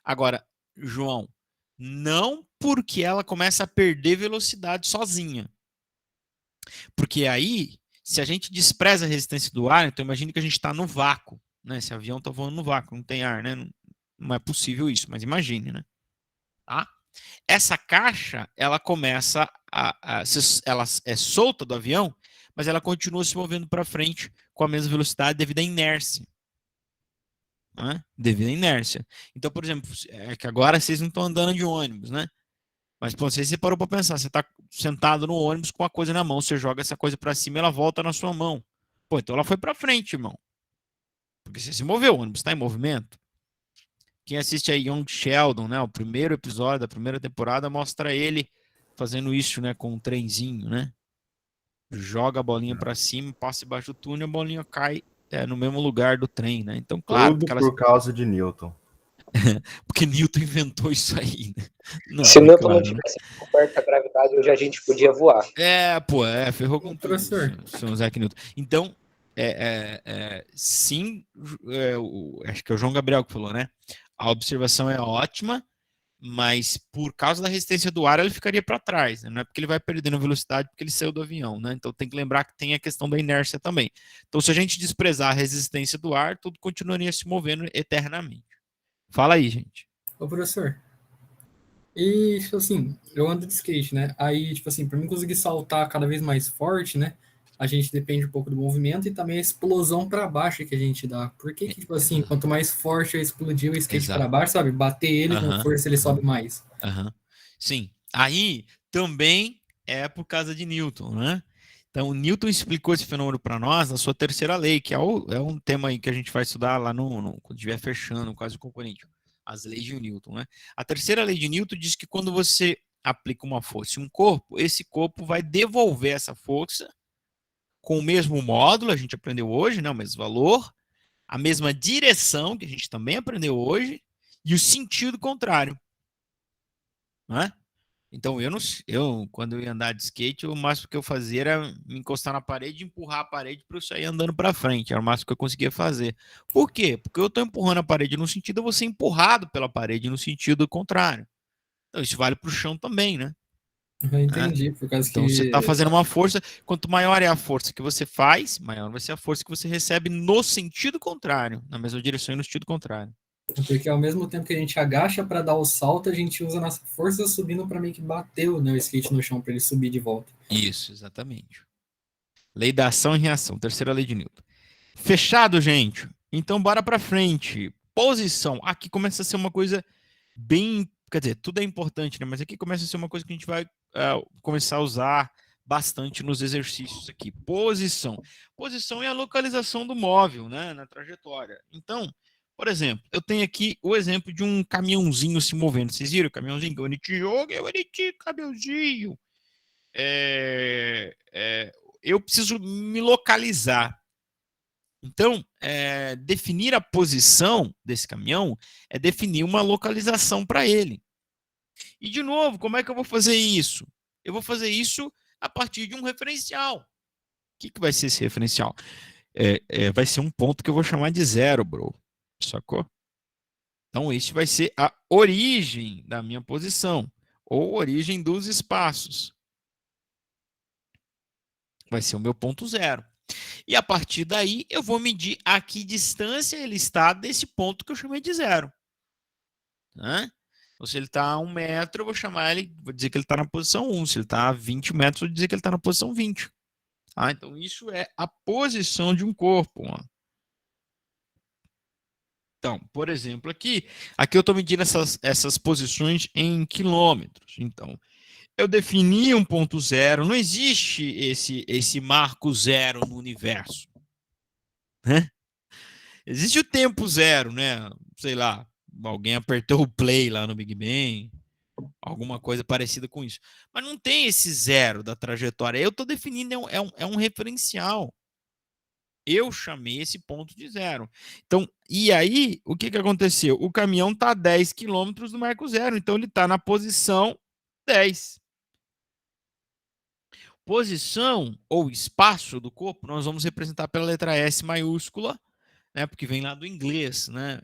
Agora, João, não porque ela começa a perder velocidade sozinha. Porque aí, se a gente despreza a resistência do ar, então imagine que a gente está no vácuo, né? Esse avião está voando no vácuo, não tem ar, né? Não é possível isso, mas imagine, né? Tá? Essa caixa, ela começa ela é solta do avião, mas ela continua se movendo para frente com a mesma velocidade devido à inércia. Né? Devido à inércia. Então, por exemplo, é que agora vocês não estão andando de ônibus, né? Mas pô, você parou para pensar, você está sentado no ônibus com a coisa na mão, você joga essa coisa para cima e ela volta na sua mão. Pô, então ela foi para frente, irmão. Porque você se moveu, o ônibus está em movimento. Quem assiste aí Young Sheldon, né, o primeiro episódio da primeira temporada, mostra ele fazendo isso, né, com um trenzinho, né? Joga a bolinha para cima, passa embaixo do túnel, a bolinha cai no mesmo lugar do trem, né? Então, claro, tudo por causa de Newton. Porque Newton inventou isso aí, né? Não, se Newton claro, não tivesse descoberto a gravidade, hoje a gente podia voar. Ferrou com tudo, senhor Isaac Newton. Então, sim, acho que é o João Gabriel que falou, né? A observação é ótima, mas por causa da resistência do ar, ele ficaria para trás, né? Não é porque ele vai perdendo velocidade porque ele saiu do avião, né? Então tem que lembrar que tem a questão da inércia também. Então, se a gente desprezar a resistência do ar, tudo continuaria se movendo eternamente. Fala aí, gente. Ô, professor. E, tipo assim, eu ando de skate, né? Aí, tipo assim, pra mim conseguir saltar cada vez mais forte, né? a gente depende um pouco do movimento e também a explosão para baixo que a gente dá. Por que, tipo assim, quanto mais forte eu explodir o skate para baixo, sabe? Bater ele com força, ele sobe mais. Sim. Aí também é por causa de Newton, né? Então, Newton explicou esse fenômeno para nós na sua terceira lei, que é um tema aí que a gente vai estudar lá quando estiver fechando quase o componente, as leis de Newton, né? A terceira lei de Newton diz que quando você aplica uma força em um corpo, esse corpo vai devolver essa força com o mesmo módulo, a gente aprendeu hoje, né? O mesmo valor, a mesma direção, que a gente também aprendeu hoje, e o sentido contrário. Né? Então, quando eu ia andar de skate, o máximo que eu fazia era me encostar na parede e empurrar a parede para eu sair andando para frente. Era o máximo que eu conseguia fazer. Por quê? Porque eu estou empurrando a parede no sentido, eu vou ser empurrado pela parede no sentido contrário. Então, isso vale para o chão também, né? Eu entendi, por causa então, que... você está fazendo uma força, quanto maior é a força que você faz, maior vai ser a força que você recebe no sentido contrário, na mesma direção e no sentido contrário. Porque ao mesmo tempo que a gente agacha para dar o salto, a gente usa a nossa força subindo para meio que bater o skate no chão para ele subir de volta. Isso, exatamente. Lei da ação e reação, terceira lei de Newton. Fechado, gente? Então, bora para frente. Posição. Aqui começa a ser uma coisa bem... Quer dizer, tudo é importante, né? Mas aqui começa a ser uma coisa que a gente vai começar a usar bastante nos exercícios aqui. Posição. Posição é a localização do móvel, né? Na trajetória. Então, por exemplo, eu tenho aqui o exemplo de um caminhãozinho se movendo. Vocês viram o caminhãozinho? Caminhãozinho. Eu preciso me localizar. Então, definir a posição desse caminhão é definir uma localização para ele. E, de novo, como é que eu vou fazer isso? Eu vou fazer isso a partir de um referencial. O que vai ser esse referencial? Vai ser um ponto que eu vou chamar de zero, bro. Sacou? Então, esse vai ser a origem da minha posição, ou origem dos espaços. Vai ser o meu ponto zero. E a partir daí, eu vou medir a que distância ele está desse ponto que eu chamei de zero. Né? Então, se ele está a 1 metro, eu vou chamar ele, vou dizer que ele está na posição 1. Se ele está a 20 metros, eu vou dizer que ele está na posição 20. Então, isso é a posição de um corpo. Então, por exemplo, aqui eu estou medindo essas posições em quilômetros. Então, eu defini um ponto zero. Não existe esse marco zero no universo. Né? Existe o tempo zero, né? Sei lá, alguém apertou o play lá no Big Bang, alguma coisa parecida com isso. Mas não tem esse zero da trajetória. Eu estou definindo, é um referencial. Eu chamei esse ponto de zero. Então, e aí, o que aconteceu? O caminhão está a 10 quilômetros do marco zero, então ele está na posição 10. Posição ou espaço do corpo, nós vamos representar pela letra S maiúscula, né? Porque vem lá do inglês, né?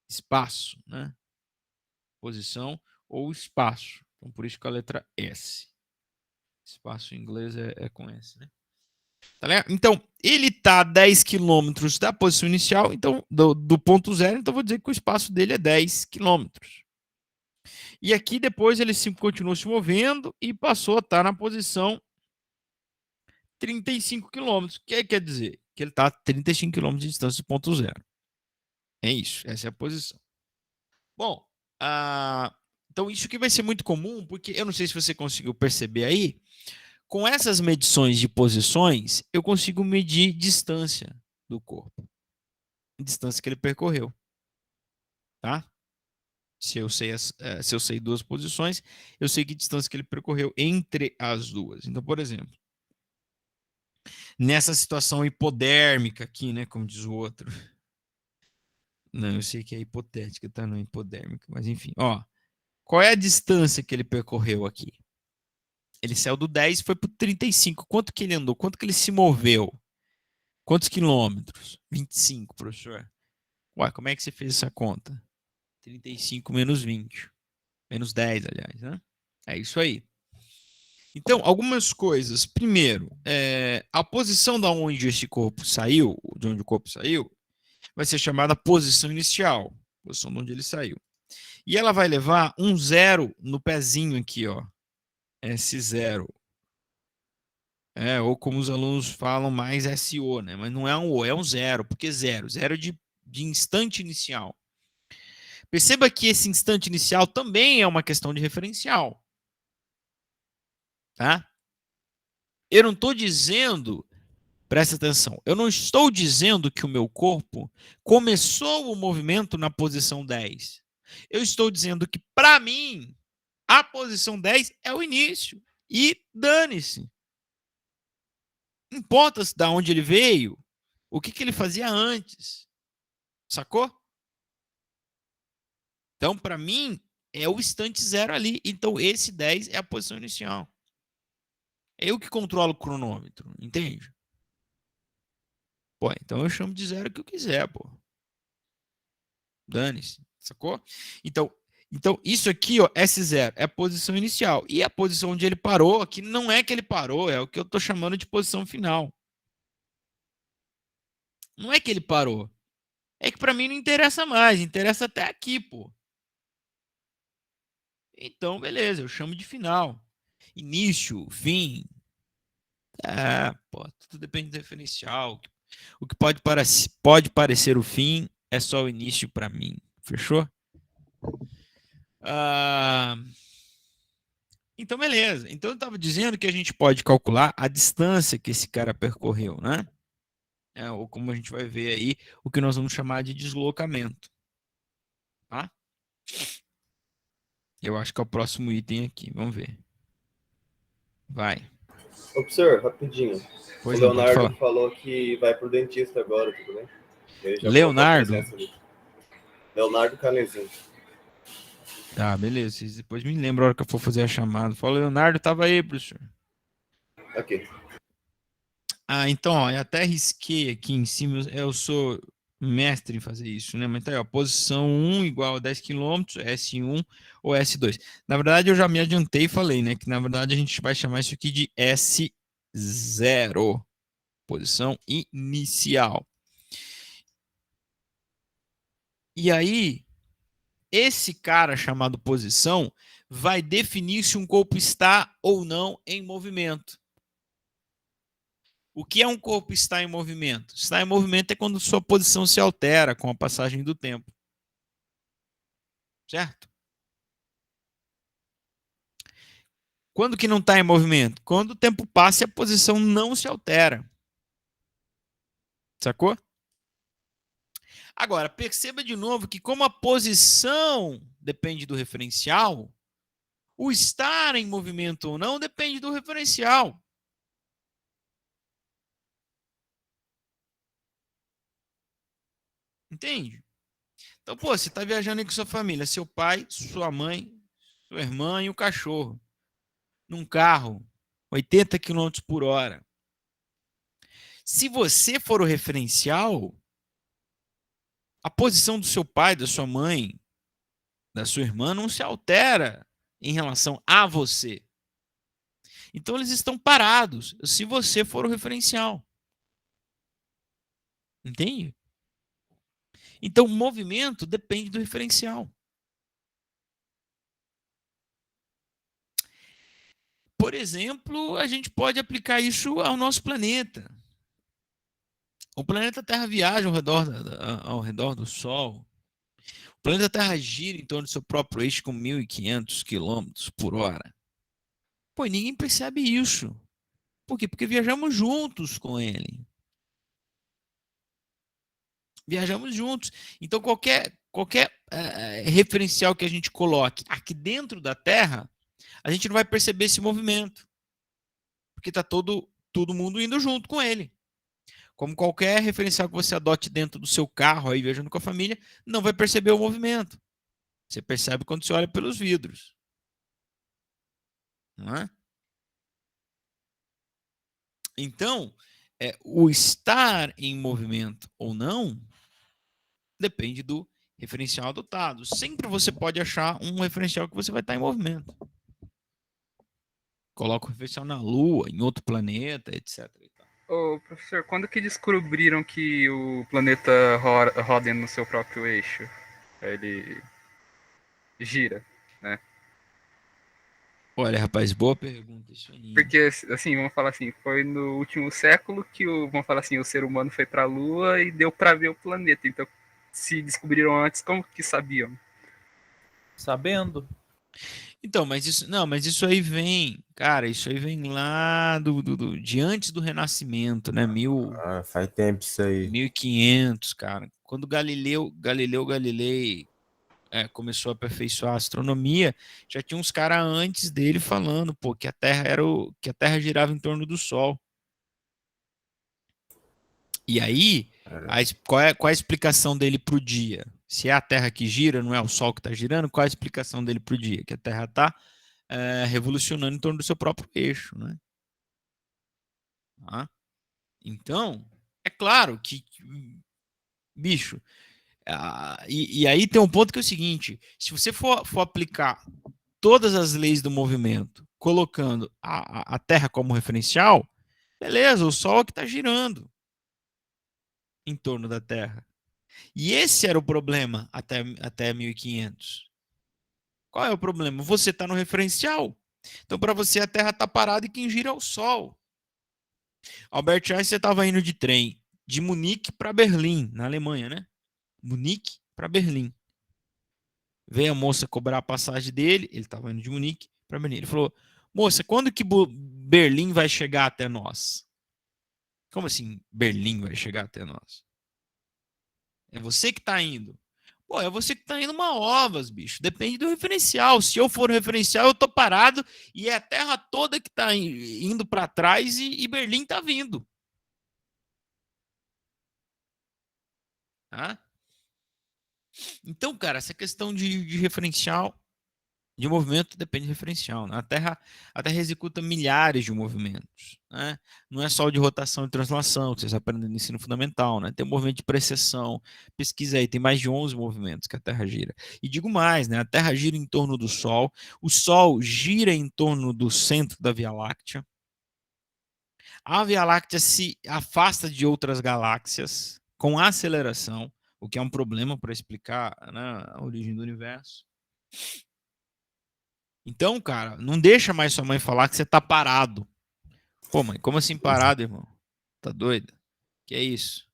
Espaço, né? Posição ou espaço. Então, por isso que a letra S. Espaço em inglês é com S, né? Tá ligado? Então, ele está a 10 quilômetros da posição inicial, então do ponto zero, então vou dizer que o espaço dele é 10 quilômetros. E aqui depois ele continuou se movendo e passou a estar na posição 35 quilômetros. O que quer dizer? Que ele está a 35 quilômetros de distância do ponto zero. É isso, essa é a posição. Bom, então isso aqui vai ser muito comum, porque eu não sei se você conseguiu perceber aí, com essas medições de posições, eu consigo medir distância do corpo. Distância que ele percorreu. Tá? Se eu sei duas posições, eu sei que distância que ele percorreu entre as duas. Então, por exemplo, nessa situação hipodérmica aqui, né, como diz o outro. Não, eu sei que é hipotética, tá? Não é hipodérmica, mas enfim. Ó, qual é a distância que ele percorreu aqui? Ele saiu do 10 e foi para o 35. Quanto que ele andou? Quanto que ele se moveu? Quantos quilômetros? 25, professor. Ué, como é que você fez essa conta? 35 menos 20. Menos 10, aliás, né? É isso aí. Então, algumas coisas. Primeiro, a posição de onde esse corpo saiu, de onde o corpo saiu, vai ser chamada posição inicial. Posição de onde ele saiu. E ela vai levar um zero no pezinho aqui, ó. S0. Ou como os alunos falam mais SO, né? Mas não é um O, é um zero. Por que zero? Zero de instante inicial. Perceba que esse instante inicial também é uma questão de referencial. Tá? Eu não estou dizendo, presta atenção, eu não estou dizendo que o meu corpo começou o movimento na posição 10. Eu estou dizendo que, para mim, a posição 10 é o início. E dane-se. Não importa de onde ele veio, o que ele fazia antes. Sacou? Então, para mim, é o instante zero ali. Então, esse 10 é a posição inicial. É eu que controlo o cronômetro, entende? Pô, então eu chamo de zero o que eu quiser, pô. Dane-se, sacou? Então, isso aqui, ó, S0, é a posição inicial. E a posição onde ele parou, aqui não é que ele parou, é o que eu tô chamando de posição final. Não é que ele parou. É que para mim não interessa mais, interessa até aqui, pô. Então, beleza, eu chamo de final. Início, fim. Pô, tudo depende do referencial. O que pode parecer o fim é só o início para mim. Fechou? Então, beleza. Então, eu estava dizendo que a gente pode calcular a distância que esse cara percorreu, né? Ou como a gente vai ver aí, o que nós vamos chamar de deslocamento. Tá? Eu acho que é o próximo item aqui. Vamos ver. Vai. Ô, professor, rapidinho. Pois o não, pode Leonardo falar. falou que vai pro dentista agora, tudo bem? Ele já Leonardo? Leonardo Canezinho. Tá, beleza. Vocês depois me lembram a hora que eu for fazer a chamada. Fala, Leonardo, tava aí, professor. Ok. Então, ó, eu até risquei aqui em cima. Eu sou mestre em fazer isso, né? Mas tá aí, ó, posição 1 igual a 10 km, S1 ou S2. Na verdade, eu já me adiantei e falei, né? Que na verdade a gente vai chamar isso aqui de S0. Posição inicial. E aí, esse cara chamado posição vai definir se um corpo está ou não em movimento. O que é um corpo estar em movimento? Estar em movimento é quando sua posição se altera com a passagem do tempo. Certo? Quando que não está em movimento? Quando o tempo passa e a posição não se altera. Sacou? Agora, perceba de novo que como a posição depende do referencial, o estar em movimento ou não depende do referencial. Entende? Então, pô, você está viajando aí com sua família, seu pai, sua mãe, sua irmã e o cachorro, num carro, 80 km por hora. Se você for o referencial, a posição do seu pai, da sua mãe, da sua irmã não se altera em relação a você. Então, eles estão parados se você for o referencial. Entende? Então, o movimento depende do referencial. Por exemplo, a gente pode aplicar isso ao nosso planeta. O planeta Terra viaja ao redor do Sol. O planeta Terra gira em torno do seu próprio eixo com 1.500 km por hora. Pô, e ninguém percebe isso. Por quê? Porque viajamos juntos com ele. Viajamos juntos. Então, qualquer referencial que a gente coloque aqui dentro da Terra, a gente não vai perceber esse movimento. Porque está todo mundo indo junto com ele. Como qualquer referencial que você adote dentro do seu carro, aí viajando com a família, não vai perceber o movimento. Você percebe quando você olha pelos vidros. Não é? Então, o estar em movimento ou não depende do referencial adotado. Sempre você pode achar um referencial que você vai estar em movimento. Coloca o referencial na Lua, em outro planeta, etc. Ô, professor, quando que descobriram que o planeta roda no seu próprio eixo? Ele gira, né? Olha, rapaz, boa pergunta isso aí. Porque, assim, vamos falar assim, foi no último século que vamos falar assim, o ser humano foi para a Lua e deu para ver o planeta. Então, se descobriram antes, como que sabiam? Sabendo. Então, mas isso aí vem, cara, isso aí vem lá de antes do Renascimento, né? Ah, faz tempo isso aí. 1500, cara. Quando Galileu Galilei começou a aperfeiçoar a astronomia, já tinha uns caras antes dele falando, pô, que a Terra que a Terra girava em torno do Sol. E aí, qual é a explicação dele pro dia? Se é a Terra que gira, não é o Sol que está girando, qual é a explicação dele pro dia? Que a Terra está revolucionando em torno do seu próprio eixo, né? Tá? Então, é claro que, bicho, e aí tem um ponto que é o seguinte: se você for aplicar todas as leis do movimento, colocando a Terra como referencial, beleza, o Sol é que está girando em torno da Terra. E esse era o problema até 1500. Qual é o problema? Você está no referencial. Então, para você, a Terra está parada e quem gira é o Sol. Albert Einstein estava indo de trem de Munique para Berlim, na Alemanha, né? Munique para Berlim. Veio a moça cobrar a passagem dele, ele estava indo de Munique para Berlim. Ele falou: moça, quando que Berlim vai chegar até nós? Como assim Berlim vai chegar até nós? É você que está indo. Pô, é você que está indo uma ovas, bicho. Depende do referencial. Se eu for o referencial, eu tô parado e é a Terra toda que está indo para trás e Berlim está vindo. Tá? Então, cara, essa questão de referencial, de movimento, depende do referencial. Né? A Terra executa milhares de movimentos. Né? Não é só o de rotação e translação, que vocês aprendem no ensino fundamental. Né? Tem um movimento de precessão. Pesquisa aí, tem mais de 11 movimentos que a Terra gira. E digo mais, né? A Terra gira em torno do Sol. O Sol gira em torno do centro da Via Láctea. A Via Láctea se afasta de outras galáxias com aceleração, o que é um problema para explicar, né, a origem do universo. Então, cara, não deixa mais sua mãe falar que você tá parado. Pô, mãe, como assim parado, irmão? Tá doido? Que é isso?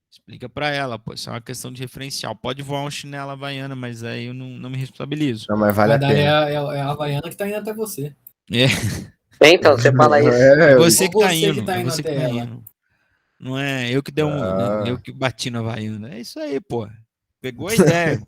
Explica para ela, pô. Isso é uma questão de referencial. Pode voar um chinelo havaiana, mas aí eu não me responsabilizo. Não, mas vale a Daí pena. é a Havaiana que tá indo até você. É, Então, você fala isso. é você que tá Você indo. que tá É indo você que até tá ela. indo. Não é eu que eu que bati na havaiana. É isso aí, pô. Pegou a ideia.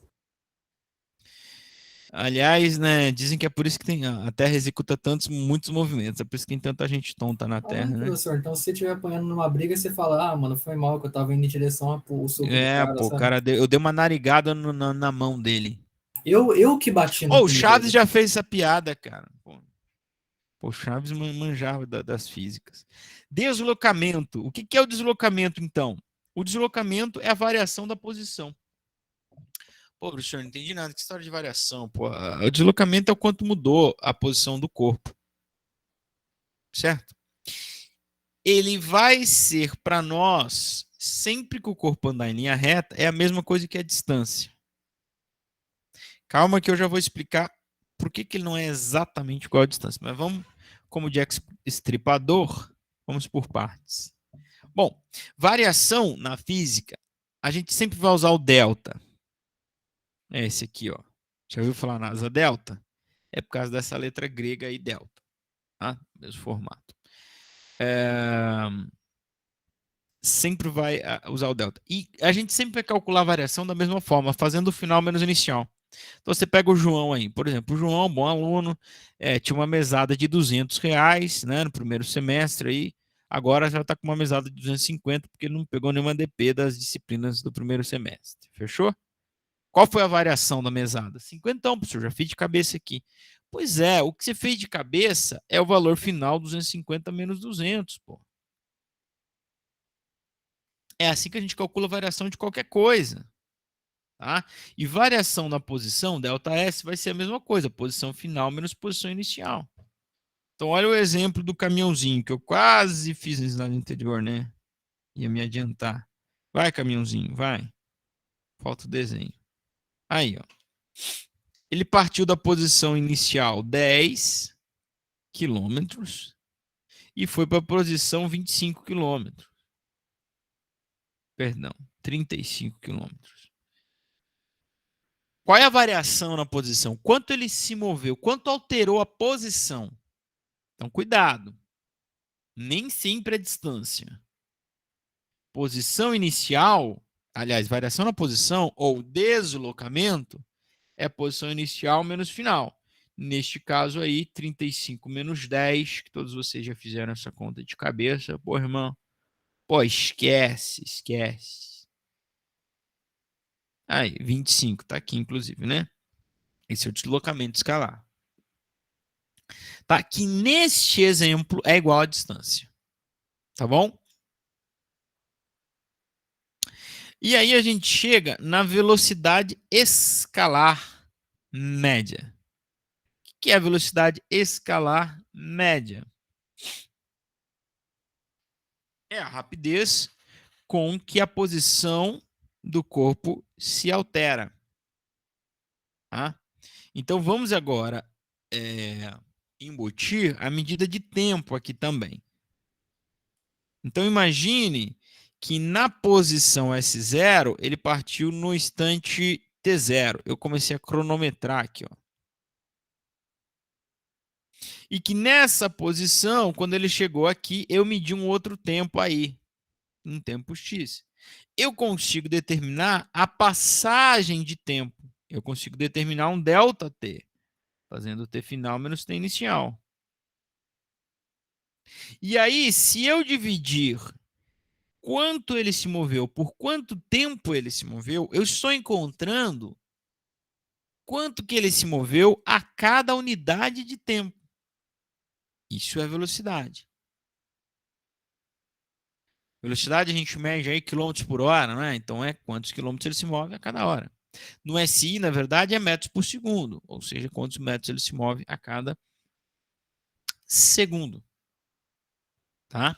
Aliás, né, dizem que é por isso que a Terra executa muitos movimentos, é por isso que tem tanta gente tonta na Terra, né? Professor, então se você estiver apanhando numa briga, você fala, ah, mano, foi mal que eu tava indo em direção ao soco do cara, Pô, sabe? eu dei uma narigada na mão dele. Eu que bati no O Chaves dele. já fez essa piada, cara. Pô, o Chaves manjava das físicas. Deslocamento. O que é o deslocamento, então? O deslocamento é a variação da posição. Pô, professor, não entendi nada. Que história de variação? Pô, o deslocamento é o quanto mudou a posição do corpo. Certo? Ele vai ser para nós, sempre que o corpo andar em linha reta, é a mesma coisa que a distância. Calma que eu já vou explicar por que ele não é exatamente igual à distância. Mas vamos, como de estripador, vamos por partes. Bom, variação na física, a gente sempre vai usar o delta. É esse aqui, ó. Já ouviu falar na asa delta? É por causa dessa letra grega aí, delta. Tá? Mesmo formato. Sempre vai usar o delta. E a gente sempre vai calcular a variação da mesma forma, fazendo o final menos o inicial. Então você pega o João aí, por exemplo, o João, bom aluno, tinha uma mesada de R$200, né, no primeiro semestre aí, agora já está com uma mesada de 250 porque ele não pegou nenhuma DP das disciplinas do primeiro semestre. Fechou? Qual foi a variação da mesada? 50, professor, já fiz de cabeça aqui. Pois é, o que você fez de cabeça é o valor final 250 menos 200, pô. É assim que a gente calcula a variação de qualquer coisa. Tá? E variação na posição, ΔS, vai ser a mesma coisa, posição final menos posição inicial. Então, olha o exemplo do caminhãozinho, que eu quase fiz no slide anterior, né? Ia me adiantar. Vai, caminhãozinho, vai. Falta o desenho. Aí, ó. Ele partiu da posição inicial 10 quilômetros e foi para a posição 25 quilômetros. Perdão, 35 quilômetros. Qual é a variação na posição? Quanto ele se moveu? Quanto alterou a posição? Então, cuidado. Nem sempre a distância. Posição inicial, aliás, variação na posição ou deslocamento é posição inicial menos final. Neste caso aí, 35 menos 10, que todos vocês já fizeram essa conta de cabeça. Pô, irmão, pô, esquece. Aí, 25, tá aqui inclusive, né? Esse é o deslocamento escalar. Tá? Que neste exemplo é igual à distância. Tá bom? E aí a gente chega na velocidade escalar média. O que é a velocidade escalar média? É a rapidez com que a posição do corpo se altera. Tá? Então vamos agora embutir a medida de tempo aqui também. Então imagine que na posição S0 ele partiu no instante T0. Eu comecei a cronometrar aqui, ó. E que nessa posição, quando ele chegou aqui, eu medi um outro tempo aí, um tempo X. Eu consigo determinar a passagem de tempo. Eu consigo determinar um ΔT, fazendo T final menos T inicial. E aí, se eu dividir quanto ele se moveu por quanto tempo ele se moveu, eu estou encontrando quanto que ele se moveu a cada unidade de tempo. Isso é velocidade. Velocidade a gente mede aí quilômetros por hora, né? Então é quantos quilômetros ele se move a cada hora. No SI, na verdade, é metros por segundo, ou seja, quantos metros ele se move a cada segundo. Tá?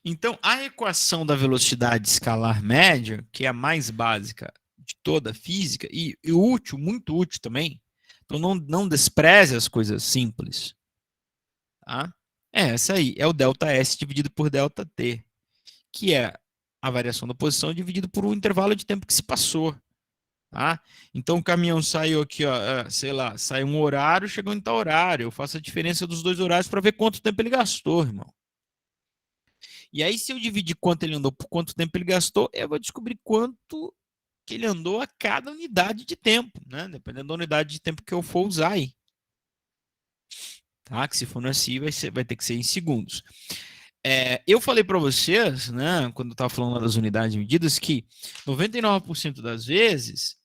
Então, a equação da velocidade escalar média, que é a mais básica de toda a física, e útil, muito útil também, então não despreze as coisas simples. Tá? É essa aí, é o ΔS dividido por ΔT, que é a variação da posição dividido por um intervalo de tempo que se passou. Tá? Então o caminhão saiu aqui, ó, sei lá, saiu um horário, chegou em tal horário. Eu faço a diferença dos dois horários para ver quanto tempo ele gastou, irmão. E aí, se eu dividir quanto ele andou por quanto tempo ele gastou, eu vou descobrir quanto que ele andou a cada unidade de tempo, né? Dependendo da unidade de tempo que eu for usar aí. Tá? Que se for no SI vai ter que ser em segundos. Eu falei para vocês, né, quando eu estava falando das unidades medidas, que 99% das vezes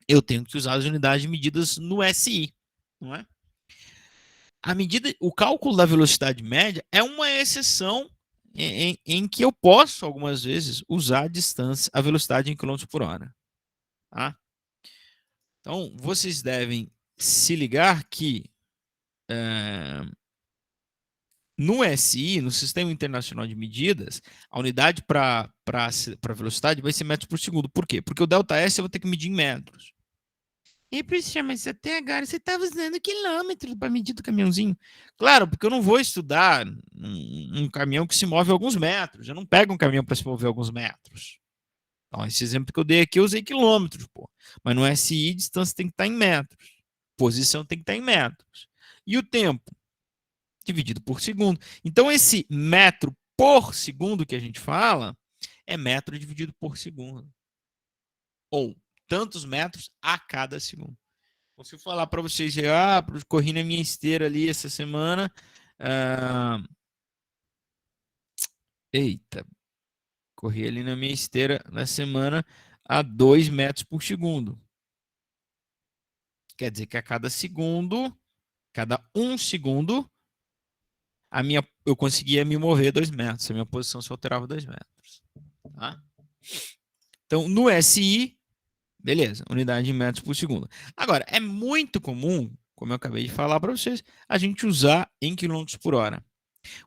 eu tenho que usar as unidades medidas no SI, não é? O cálculo da velocidade média é uma exceção em que eu posso, algumas vezes, usar a distância, a velocidade em km por hora. Tá? Então, vocês devem se ligar que no SI, no Sistema Internacional de Medidas, a unidade para velocidade vai ser metros por segundo. Por quê? Porque o ΔS eu vou ter que medir em metros. E professor, mas até agora você estava usando quilômetros para medir do caminhãozinho. Claro, porque eu não vou estudar um caminhão que se move alguns metros. Eu não pego um caminhão para se mover alguns metros. Então, esse exemplo que eu dei aqui, eu usei quilômetros, pô. Mas no SI, distância tem que estar em metros. Posição tem que estar em metros. E o tempo? Dividido por segundo. Então, esse metro por segundo que a gente fala é metro dividido por segundo. Ou tantos metros a cada segundo. Então, se eu falar para vocês, corri na minha esteira ali essa semana. Corri ali na minha esteira na semana a 2 metros por segundo. Quer dizer que a cada segundo, cada 1 segundo, eu conseguia me mover 2 metros. A minha posição se alterava 2 metros. Tá? Então, no SI, beleza, unidade em metros por segundo. Agora, é muito comum, como eu acabei de falar para vocês, a gente usar em quilômetros por hora.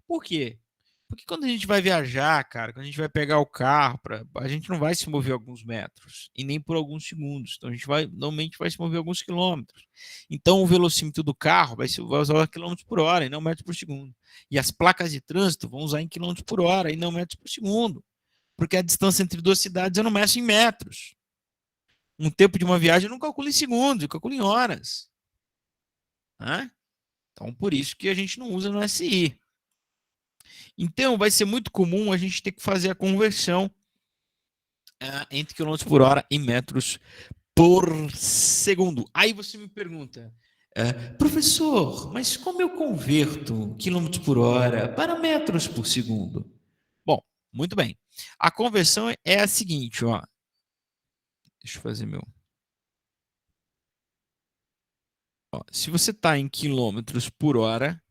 Por quê? Porque quando a gente vai viajar, cara, quando a gente vai pegar o carro, a gente não vai se mover alguns metros e nem por alguns segundos. Então a gente normalmente vai se mover alguns quilômetros. Então o velocímetro do carro vai usar quilômetros por hora e não metros por segundo. E as placas de trânsito vão usar em quilômetros por hora e não metros por segundo. Porque a distância entre duas cidades eu não meço em metros. Um tempo de uma viagem eu não calculo em segundos, eu calculo em horas. Né? Então por isso que a gente não usa no SI. Então, vai ser muito comum a gente ter que fazer a conversão entre quilômetros por hora e metros por segundo. Aí você me pergunta, professor, mas como eu converto quilômetros por hora para metros por segundo? Bom, muito bem. A conversão é a seguinte, ó. Deixa eu fazer meu. Ó, se você está em quilômetros por hora,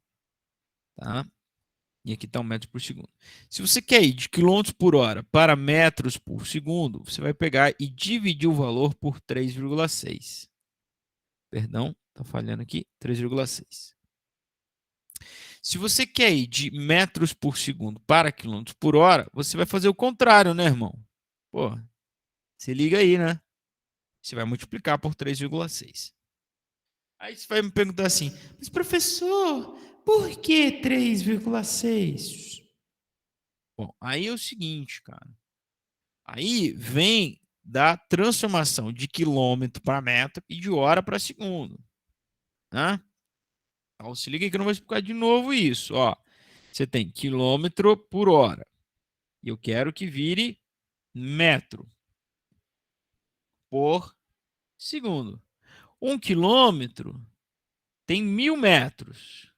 tá? E aqui está 1 metro por segundo. Se você quer ir de quilômetros por hora para metros por segundo, você vai pegar e dividir o valor por 3,6. Perdão, está falhando aqui, 3,6. Se você quer ir de metros por segundo para quilômetros por hora, você vai fazer o contrário, né, irmão? Pô, se liga aí, né? Você vai multiplicar por 3,6. Aí você vai me perguntar assim, mas professor, por que 3,6? Bom, aí é o seguinte, cara. Aí vem da transformação de quilômetro para metro e de hora para segundo. Né? Então, se liga aí que eu não vou explicar de novo isso. Ó, você tem quilômetro por hora. E eu quero que vire metro por segundo. 1 quilômetro tem 1.000 metros.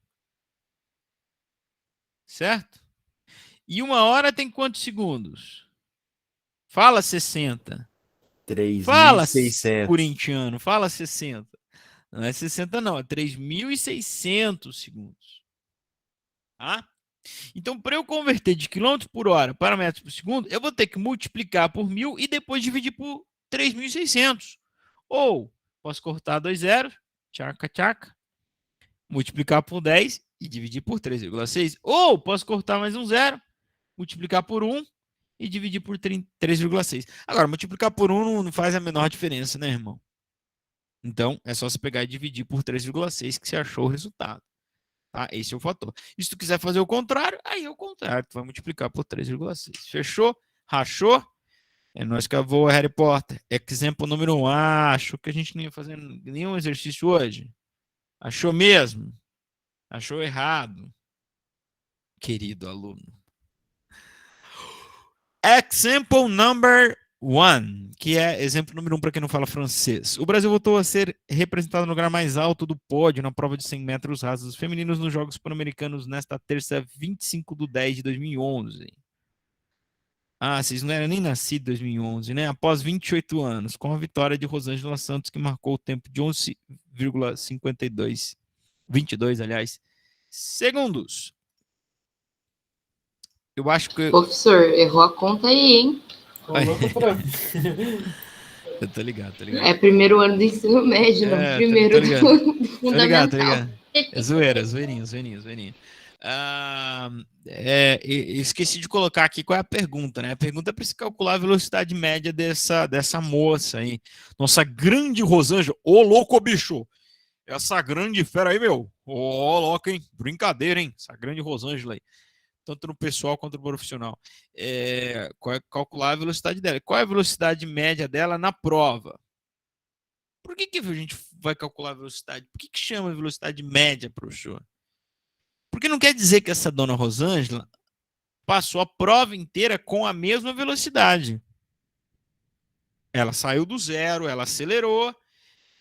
Certo? E 1 hora tem quantos segundos? Fala 60. Fala 3.600. corintiano, fala 60. Não é 60 não, é 3.600 segundos. Tá? Então, para eu converter de quilômetros por hora para metros por segundo, eu vou ter que multiplicar por 1.000 e depois dividir por 3.600. Ou, posso cortar 2 zeros, tchaca, tchaca, multiplicar por 10 e dividir por 3,6. Ou, posso cortar mais um zero, multiplicar por 1 e dividir por 3,6. Agora, multiplicar por 1 não faz a menor diferença, né, irmão? Então, é só você pegar e dividir por 3,6 que você achou o resultado. Tá? Esse é o fator. E se tu quiser fazer o contrário, aí é o contrário. Tu vai multiplicar por 3,6. Fechou? Rachou? É nós que voa Harry Potter. Exemplo número 1. Acho que a gente não ia fazer nenhum exercício hoje. Achou mesmo? Achou errado? Querido aluno. Example number 1, que é exemplo número 1 para quem não fala francês. O Brasil voltou a ser representado no lugar mais alto do pódio na prova de 100 metros rasos femininos nos Jogos Pan-Americanos nesta terça, 25/10/2011. Ah, vocês não eram nem nascidos em 2011, né? Após 28 anos, com a vitória de Rosângela Santos, que marcou o tempo de 11,22, aliás, segundos. Eu acho que... Professor, errou a conta aí, hein? Eu tô ligado. É primeiro ano do ensino médio, não primeiro do fundamental. Tô ligado. É zoeirinha. Esqueci de colocar aqui qual é a pergunta, né? A pergunta é para se calcular a velocidade média dessa moça aí. Nossa grande Rosângela. Ô, louco, bicho! Essa grande fera aí, meu. Ô, louco, hein? Brincadeira, hein? Essa grande Rosângela aí. Tanto no pessoal quanto no profissional. Calcular a velocidade dela. Qual é a velocidade média dela na prova? Por que a gente vai calcular a velocidade? Por que chama velocidade média, professor? Porque não quer dizer que essa dona Rosângela passou a prova inteira com a mesma velocidade. Ela saiu do zero, ela acelerou,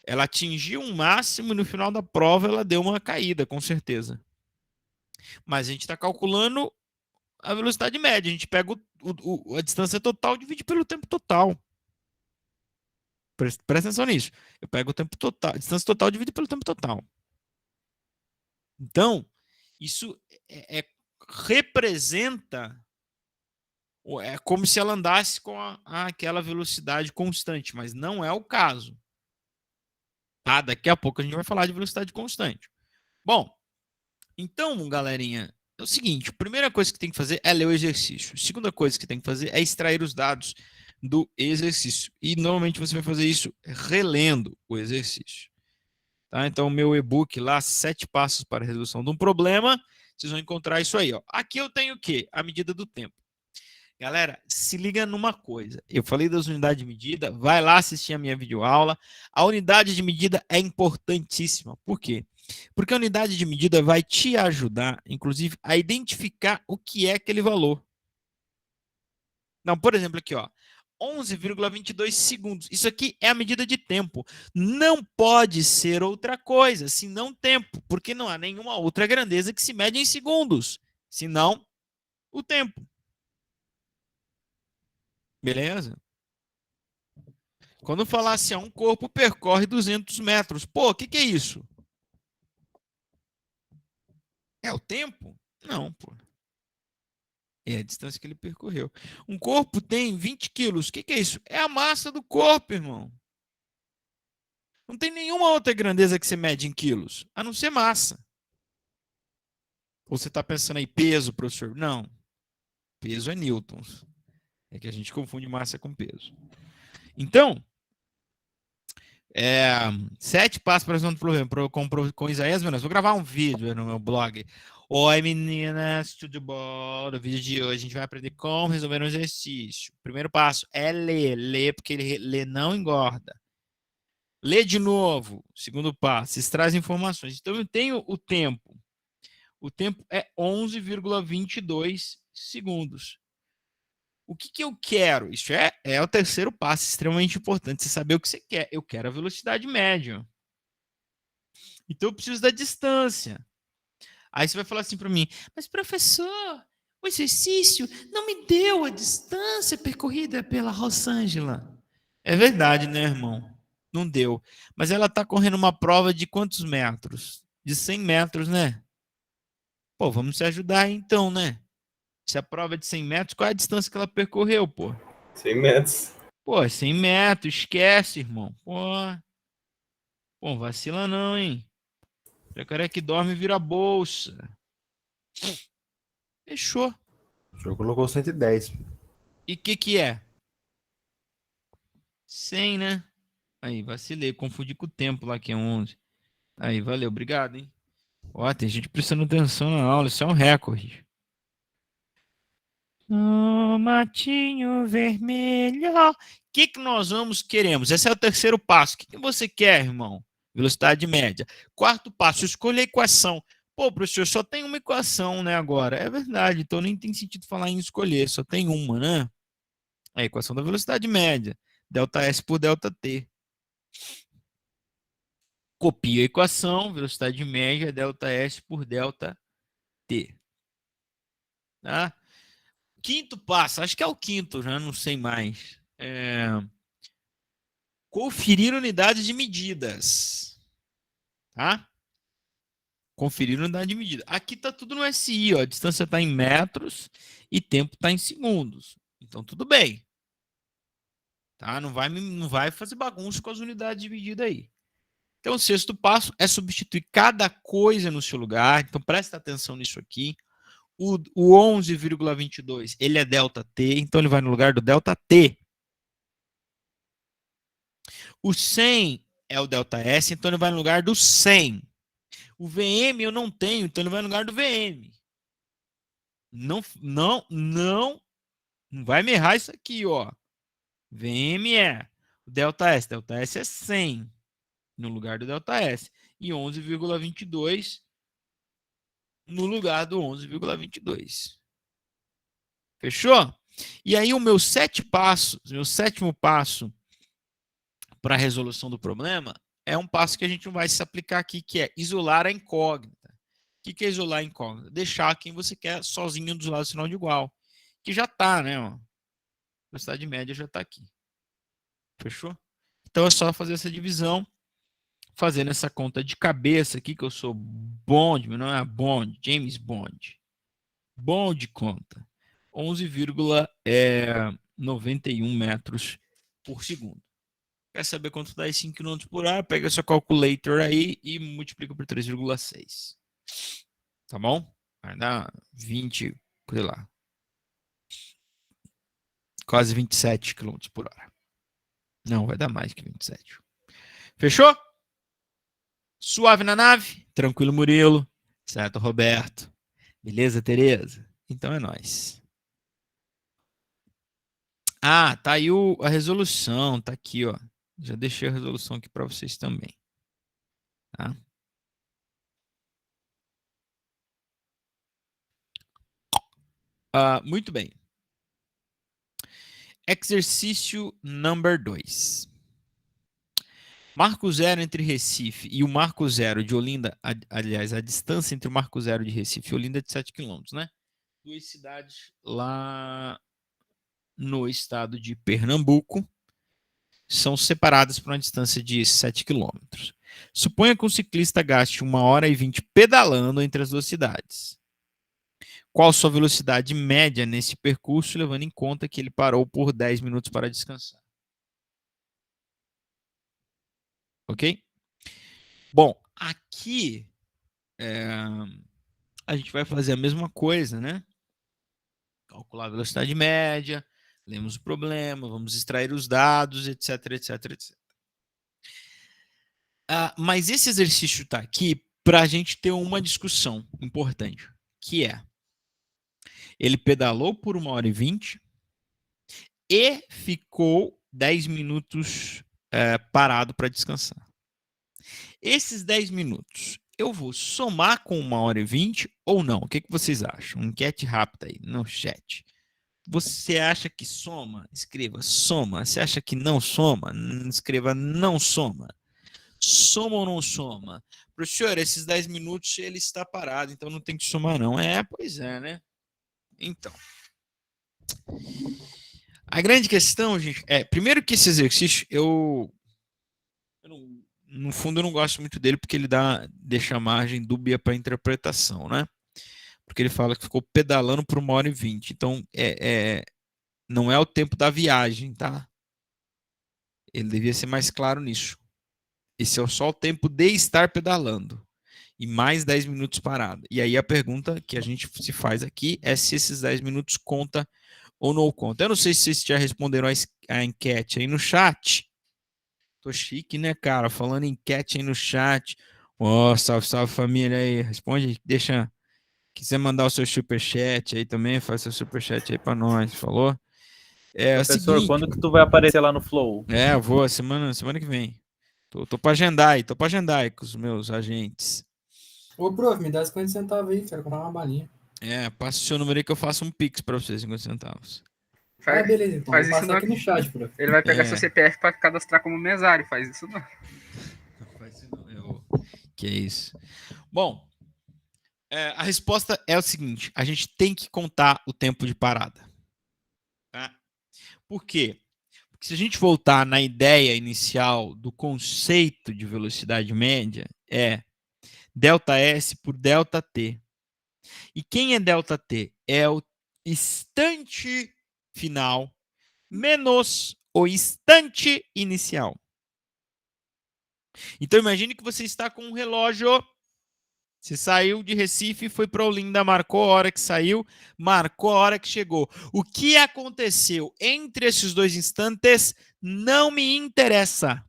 ela atingiu um máximo e no final da prova ela deu uma caída, com certeza. Mas a gente está calculando a velocidade média. A gente pega a distância total e divide pelo tempo total. Presta atenção nisso. Eu pego o tempo total, a distância total divide pelo tempo total. Então, isso representa... É como se ela andasse com aquela velocidade constante, mas não é o caso. Tá? Daqui a pouco a gente vai falar de velocidade constante. Bom, então, galerinha, é o seguinte, a primeira coisa que tem que fazer é ler o exercício. A segunda coisa que tem que fazer é extrair os dados do exercício. E normalmente você vai fazer isso relendo o exercício. Tá? Então, o meu e-book lá, 7 passos para a resolução de um problema, vocês vão encontrar isso aí. Ó. Aqui eu tenho o quê? A medida do tempo. Galera, se liga numa coisa. Eu falei das unidades de medida, vai lá assistir a minha videoaula. A unidade de medida é importantíssima. Por quê? Porque a unidade de medida vai te ajudar, inclusive, a identificar o que é aquele valor. Não, por exemplo, aqui, ó. 11,22 segundos. Isso aqui é a medida de tempo. Não pode ser outra coisa, senão tempo, porque não há nenhuma outra grandeza que se mede em segundos, senão o tempo. Beleza? Quando falar assim, um corpo percorre 200 metros. Pô, o que é isso? É o tempo? Não, pô. É a distância que ele percorreu. Um corpo tem 20 quilos. O que é isso? É a massa do corpo, irmão. Não tem nenhuma outra grandeza que você mede em quilos, a não ser massa. Ou você está pensando aí peso, professor? Não. Peso é newtons. É que a gente confunde massa com peso. Então, 7 passos para resolver o problema com Isaías Meninas. Vou gravar um vídeo no meu blog. Oi, meninas, tudo bom? No vídeo de hoje a gente vai aprender como resolver um exercício. Primeiro passo é ler. Ler, porque ler não engorda. Ler de novo. Segundo passo, extrai as informações. Então, eu tenho o tempo. O tempo é 11,22 segundos. O que eu quero? Isso é o terceiro passo, extremamente importante. Você saber o que você quer. Eu quero a velocidade média. Então, eu preciso da distância. Aí você vai falar assim para mim, mas professor, o exercício não me deu a distância percorrida pela Rosângela. É verdade, né, irmão? Não deu. Mas ela está correndo uma prova de quantos metros? De 100 metros, né? Pô, vamos se ajudar aí, então, né? Se a prova é de 100 metros, qual é a distância que ela percorreu, pô? 100 metros. Pô, 100 metros, esquece, irmão. Pô, vacila não, hein? Jacaré que dorme vira bolsa. Fechou. O senhor colocou 110. E o que é? 100, né? Aí, vacilei, confundi com o tempo lá, que é 11. Aí, valeu, obrigado, hein? Ó, tem gente prestando atenção na aula, isso é um recorde. Matinho vermelho. O que nós queremos? Esse é o terceiro passo. O que você quer, irmão? Velocidade média. Quarto passo, escolha a equação. Pô, professor, só tem uma equação, né, agora? É verdade, então nem tem sentido falar em escolher, só tem uma, né? A equação da velocidade média. Delta S por delta T. Copia a equação, velocidade média, delta S por delta T. Tá? Quinto passo, acho que é o quinto, já não sei mais. Conferir unidades de medidas. Tá? Conferir unidade de medida. Aqui está tudo no SI, ó. A distância está em metros e tempo está em segundos. Então, tudo bem. Tá? Não vai fazer bagunça com as unidades de medida aí. Então, o sexto passo é substituir cada coisa no seu lugar. Então, presta atenção nisso aqui. O 11,22, ele é delta T, então ele vai no lugar do delta T. O 100 é o delta S, então ele vai no lugar do 100. O VM eu não tenho, então ele vai no lugar do VM. Não vai me errar isso aqui, ó. VM é o delta S. Delta S é 100 no lugar do delta S. E 11,22 no lugar do 11,22. Fechou? E aí o meu sétimo passo para a resolução do problema é um passo que a gente não vai se aplicar aqui, que é isolar a incógnita. O que é isolar a incógnita? Deixar quem você quer sozinho dos lados do sinal de igual. Que já está, né? Ó. A velocidade média já está aqui. Fechou? Então é só fazer essa divisão, fazendo essa conta de cabeça aqui, que eu sou Bond, meu nome é Bond, James Bond. Bond conta. 11,91 metros por segundo. Quer saber quanto dá 5 km por hora? Pega sua calculator aí e multiplica por 3,6. Tá bom? Vai dar 20, sei lá, quase 27 km por hora. Não, vai dar mais que 27. Fechou? Suave na nave? Tranquilo, Murilo. Certo, Roberto. Beleza, Tereza? Então é nóis. Ah, tá aí a resolução. Tá aqui, ó. Já deixei a resolução aqui para vocês também. Tá? Muito bem. Exercício number 2. Marco zero entre Recife e o Marco Zero de Olinda, aliás, a distância entre o Marco Zero de Recife e Olinda é de 7 km, né? Duas cidades lá no estado de Pernambuco são separadas por uma distância de 7 km. Suponha que um ciclista gaste 1h20 pedalando entre as duas cidades. Qual sua velocidade média nesse percurso, levando em conta que ele parou por 10 minutos para descansar? Ok? Bom, aqui a gente vai fazer a mesma coisa, né? Calcular a velocidade média, lemos o problema, vamos extrair os dados, etc, etc, etc. Mas esse exercício está aqui para a gente ter uma discussão importante, que é, ele pedalou por 1h20 e ficou 10 minutos parado para descansar. Esses 10 minutos, eu vou somar com 1h20 ou não? O que vocês acham? Enquete rápida aí no chat. Você acha que soma? Escreva soma. Você acha que não soma? Escreva não soma. Soma ou não soma? Professor, esses 10 minutos ele está parado, então não tem que somar não. Pois é, né? Então. A grande questão, gente, primeiro que esse exercício, no fundo eu não gosto muito dele porque ele deixa margem dúbia para interpretação, né? Porque ele fala que ficou pedalando por 1h20. Então, não é o tempo da viagem, tá? Ele devia ser mais claro nisso. Esse é só o tempo de estar pedalando. E mais 10 minutos parado. E aí a pergunta que a gente se faz aqui é se esses 10 minutos conta ou não conta. Eu não sei se vocês já responderam a enquete aí no chat. Tô chique, né, cara? Falando enquete aí no chat. Salve, salve família aí. Responde, deixa... Quiser mandar o seu superchat aí também, faz seu superchat aí pra nós, falou? Professor, seguinte, quando que tu vai aparecer lá no Flow? Eu vou, semana que vem. Tô pra agendar aí com os meus agentes. Ô, prof, me dá 50 centavos aí, quero comprar uma balinha. Passa o seu número aí que eu faço um pix pra vocês, 50 centavos. Beleza, então. Faz Vou isso passar aqui no chat, prof. Ele vai pegar seu CPF para cadastrar como mesário, faz isso não. Não faz isso não, que é isso. Bom, a resposta é o seguinte, a gente tem que contar o tempo de parada. Tá? Por quê? Porque se a gente voltar na ideia inicial do conceito de velocidade média, é ΔS por ΔT. E quem é ΔT? É o instante final menos o instante inicial. Então imagine que você está com um relógio. Você saiu de Recife, foi para Olinda, marcou a hora que saiu, marcou a hora que chegou. O que aconteceu entre esses dois instantes não me interessa.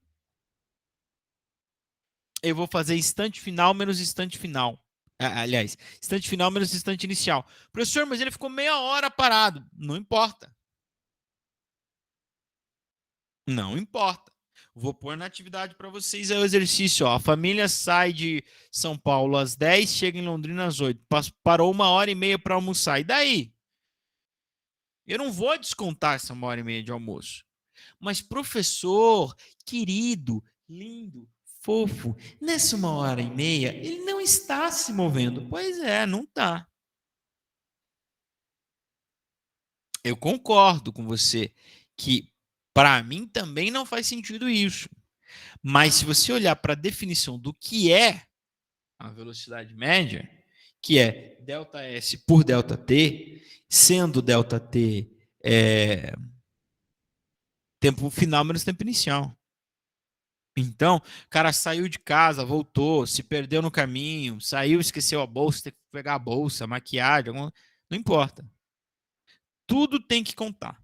Eu vou fazer instante final menos instante final. Aliás, instante final menos instante inicial. Professor, mas ele ficou meia hora parado. Não importa. Não importa. Vou pôr na atividade para vocês aí o exercício. A família sai de São Paulo às 10, chega em Londrina às 8. Parou 1h30 para almoçar. E daí? Eu não vou descontar essa 1h30 de almoço. Mas, professor, querido, lindo, fofo, nessa 1h30, ele não está se movendo. Pois é, não está. Eu concordo com você que para mim também não faz sentido isso. Mas se você olhar para a definição do que é a velocidade média, que é ΔS por ΔT, sendo ΔT tempo final menos tempo inicial. Então, o cara saiu de casa, voltou, se perdeu no caminho, saiu, esqueceu a bolsa, tem que pegar a bolsa, maquiagem, não importa. Tudo tem que contar.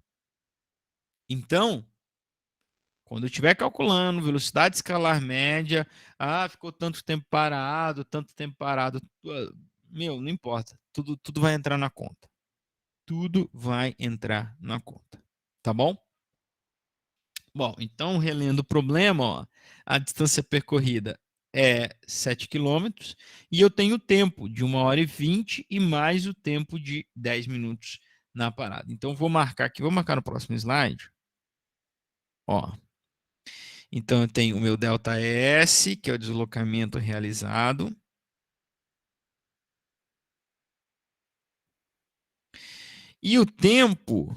Então, quando eu estiver calculando velocidade escalar média, ficou tanto tempo parado, meu, não importa. Tudo vai entrar na conta. Tudo vai entrar na conta. Tá bom? Bom, então, relendo o problema, ó, a distância percorrida é 7 km e eu tenho o tempo de 1h20 e mais o tempo de 10 minutos na parada. Então, vou marcar aqui, vou marcar no próximo slide. Ó. Então, eu tenho o meu ΔS, que é o deslocamento realizado. E o tempo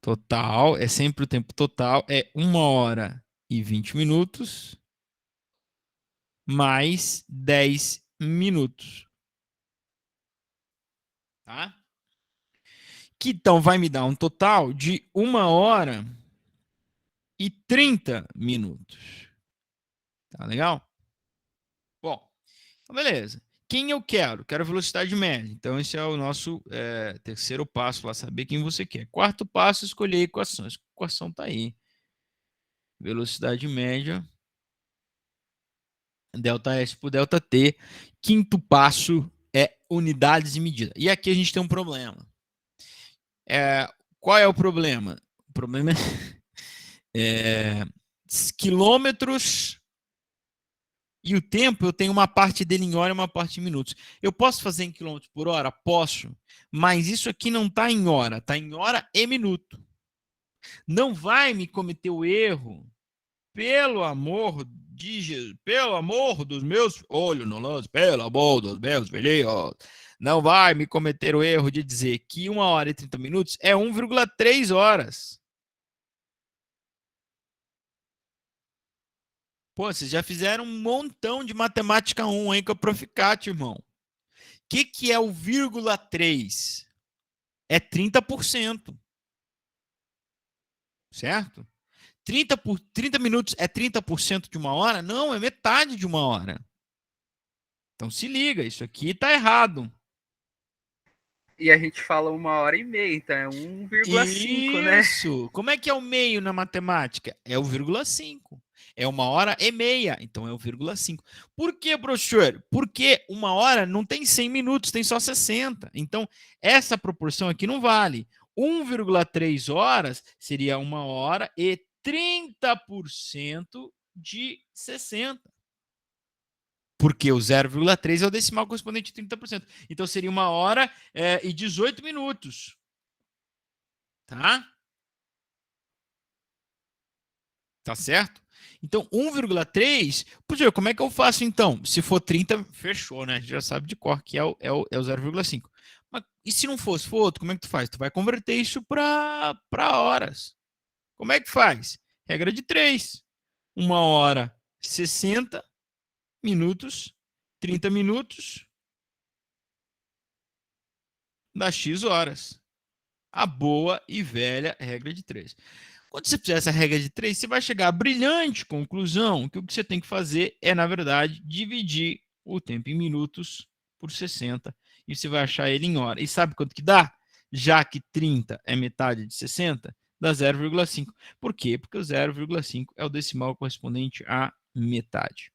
total, é sempre o tempo total, é 1h20 minutos mais 10 minutos. Tá? Que então vai me dar um total de 1h30 minutos. Tá legal? Bom, então beleza. Quem eu quero? Quero velocidade média. Então, esse é o nosso terceiro passo lá, saber quem você quer. Quarto passo, escolher a equação. A equação está aí. Velocidade média, ΔS por ΔT. Quinto passo é unidades de medida. E aqui a gente tem um problema. Qual é o problema? O problema é quilômetros e o tempo, eu tenho uma parte dele em hora e uma parte em minutos. Eu posso fazer em quilômetros por hora? Posso. Mas isso aqui não está em hora, está em hora e minuto. Não vai me cometer o erro, pelo amor de Jesus, pelo amor dos meus olhos no lance, pelo amor dos meus filhos, não vai me cometer o erro de dizer que 1h30 minutos é 1,3 horas. Pô, vocês já fizeram um montão de matemática 1 aí com a Proficat, irmão. O que é o 0,3? É 30%. Certo? 30 minutos é 30% de uma hora? Não, é metade de uma hora. Então se liga, isso aqui tá errado. E a gente fala 1h30, então é 1,5, né? Isso! Como é que é o meio na matemática? É o 0,5. É 1h30, então é o 0,5. Por que, professor? Porque 1 hora não tem 100 minutos, tem só 60. Então, essa proporção aqui não vale. 1,3 horas seria 1h30% de 60. Porque o 0,3 é o decimal correspondente a 30%. Então, seria 1h18 minutos. Tá? Tá certo? Então, 1,3, professor, como é que eu faço então? Se for 30, fechou, né? A gente já sabe de cor que é o 0,5. Mas e se não fosse, for outro, como é que tu faz? Tu vai converter isso para horas. Como é que faz? Regra de 3. 1h 60 minutos, 30 minutos, dá X horas. A boa e velha regra de 3. Quando você fizer essa regra de 3, você vai chegar à brilhante conclusão que o que você tem que fazer é, na verdade, dividir o tempo em minutos por 60 e você vai achar ele em hora. E sabe quanto que dá? Já que 30 é metade de 60, dá 0,5. Por quê? Porque o 0,5 é o decimal correspondente à metade.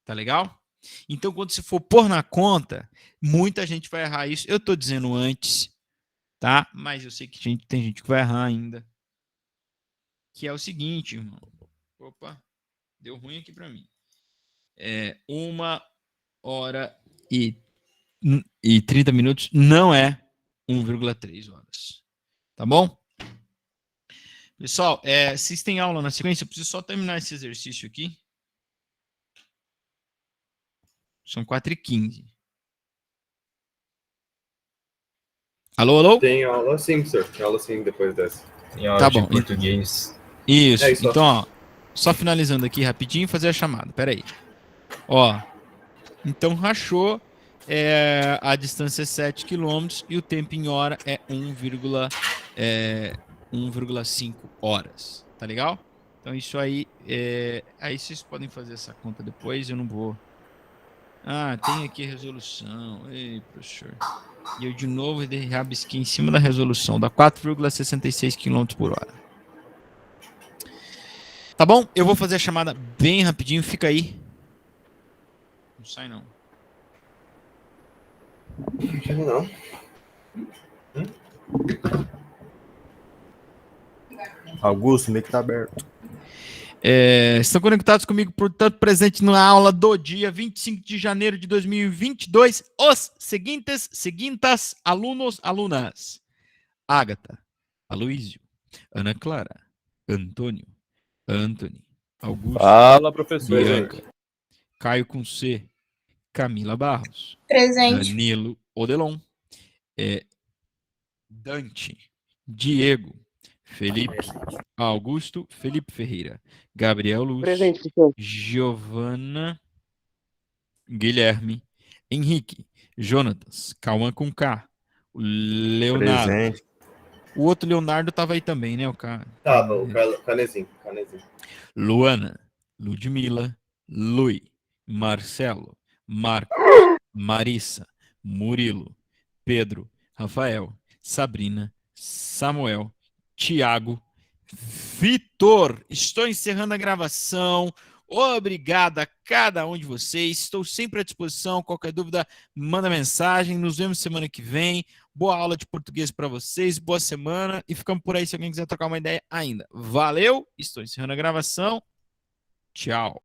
Tá legal? Então, quando você for pôr na conta, muita gente vai errar isso. Eu estou dizendo antes, tá? Mas eu sei que tem gente que vai errar ainda. Que é o seguinte, irmão. Opa, deu ruim aqui para mim. 1h30 minutos não é 1,3 horas. Tá bom? Pessoal, vocês têm aula na sequência? Eu preciso só terminar esse exercício aqui. São 4h15. Alô, alô? Tem aula sim, senhor. Tem aula sim depois dessa. Tem aula Tá de bom. português. Isso. Isso. Então, ó, só finalizando aqui rapidinho e fazer a chamada. Pera aí. Ó, então rachou, a distância é 7 km e o tempo em hora é 1,5 horas. Tá legal? Então isso aí Aí vocês podem fazer essa conta depois, eu não vou. Ah, tem aqui a resolução. Ei, professor. E eu de novo rabisquei em cima da resolução, dá 4,66 km por hora. Tá bom? Eu vou fazer a chamada bem rapidinho, fica aí. Não sai não. Não. Augusto, o mic tá aberto. Estão conectados comigo, portanto, presente na aula do dia 25 de janeiro de 2022, os seguintes alunos, alunas. Ágata, Aloísio, Ana Clara, Antônio, Anthony, Augusto, Fala, professor. Bianca, Caio com C, Camila Barros, Presente. Danilo Odelon, Dante, Diego, Felipe, Augusto, Felipe Ferreira, Gabriel Luz, Presente, professor. Giovana, Guilherme, Henrique, Jonatas, Cauã com K, o Leonardo. Presente. O outro Leonardo tava aí também, né? O cara. Tava, o Canezinho. Luana, Ludmila, Lui, Marcelo, Marcos, Marissa, Murilo, Pedro, Rafael, Sabrina, Samuel, Tiago, Vitor. Estou encerrando a gravação. Obrigado a cada um de vocês. Estou sempre à disposição. Qualquer dúvida, manda mensagem. Nos vemos semana que vem. Boa aula de português para vocês. Boa semana. E ficamos por aí se alguém quiser trocar uma ideia ainda. Valeu. Estou encerrando a gravação. Tchau.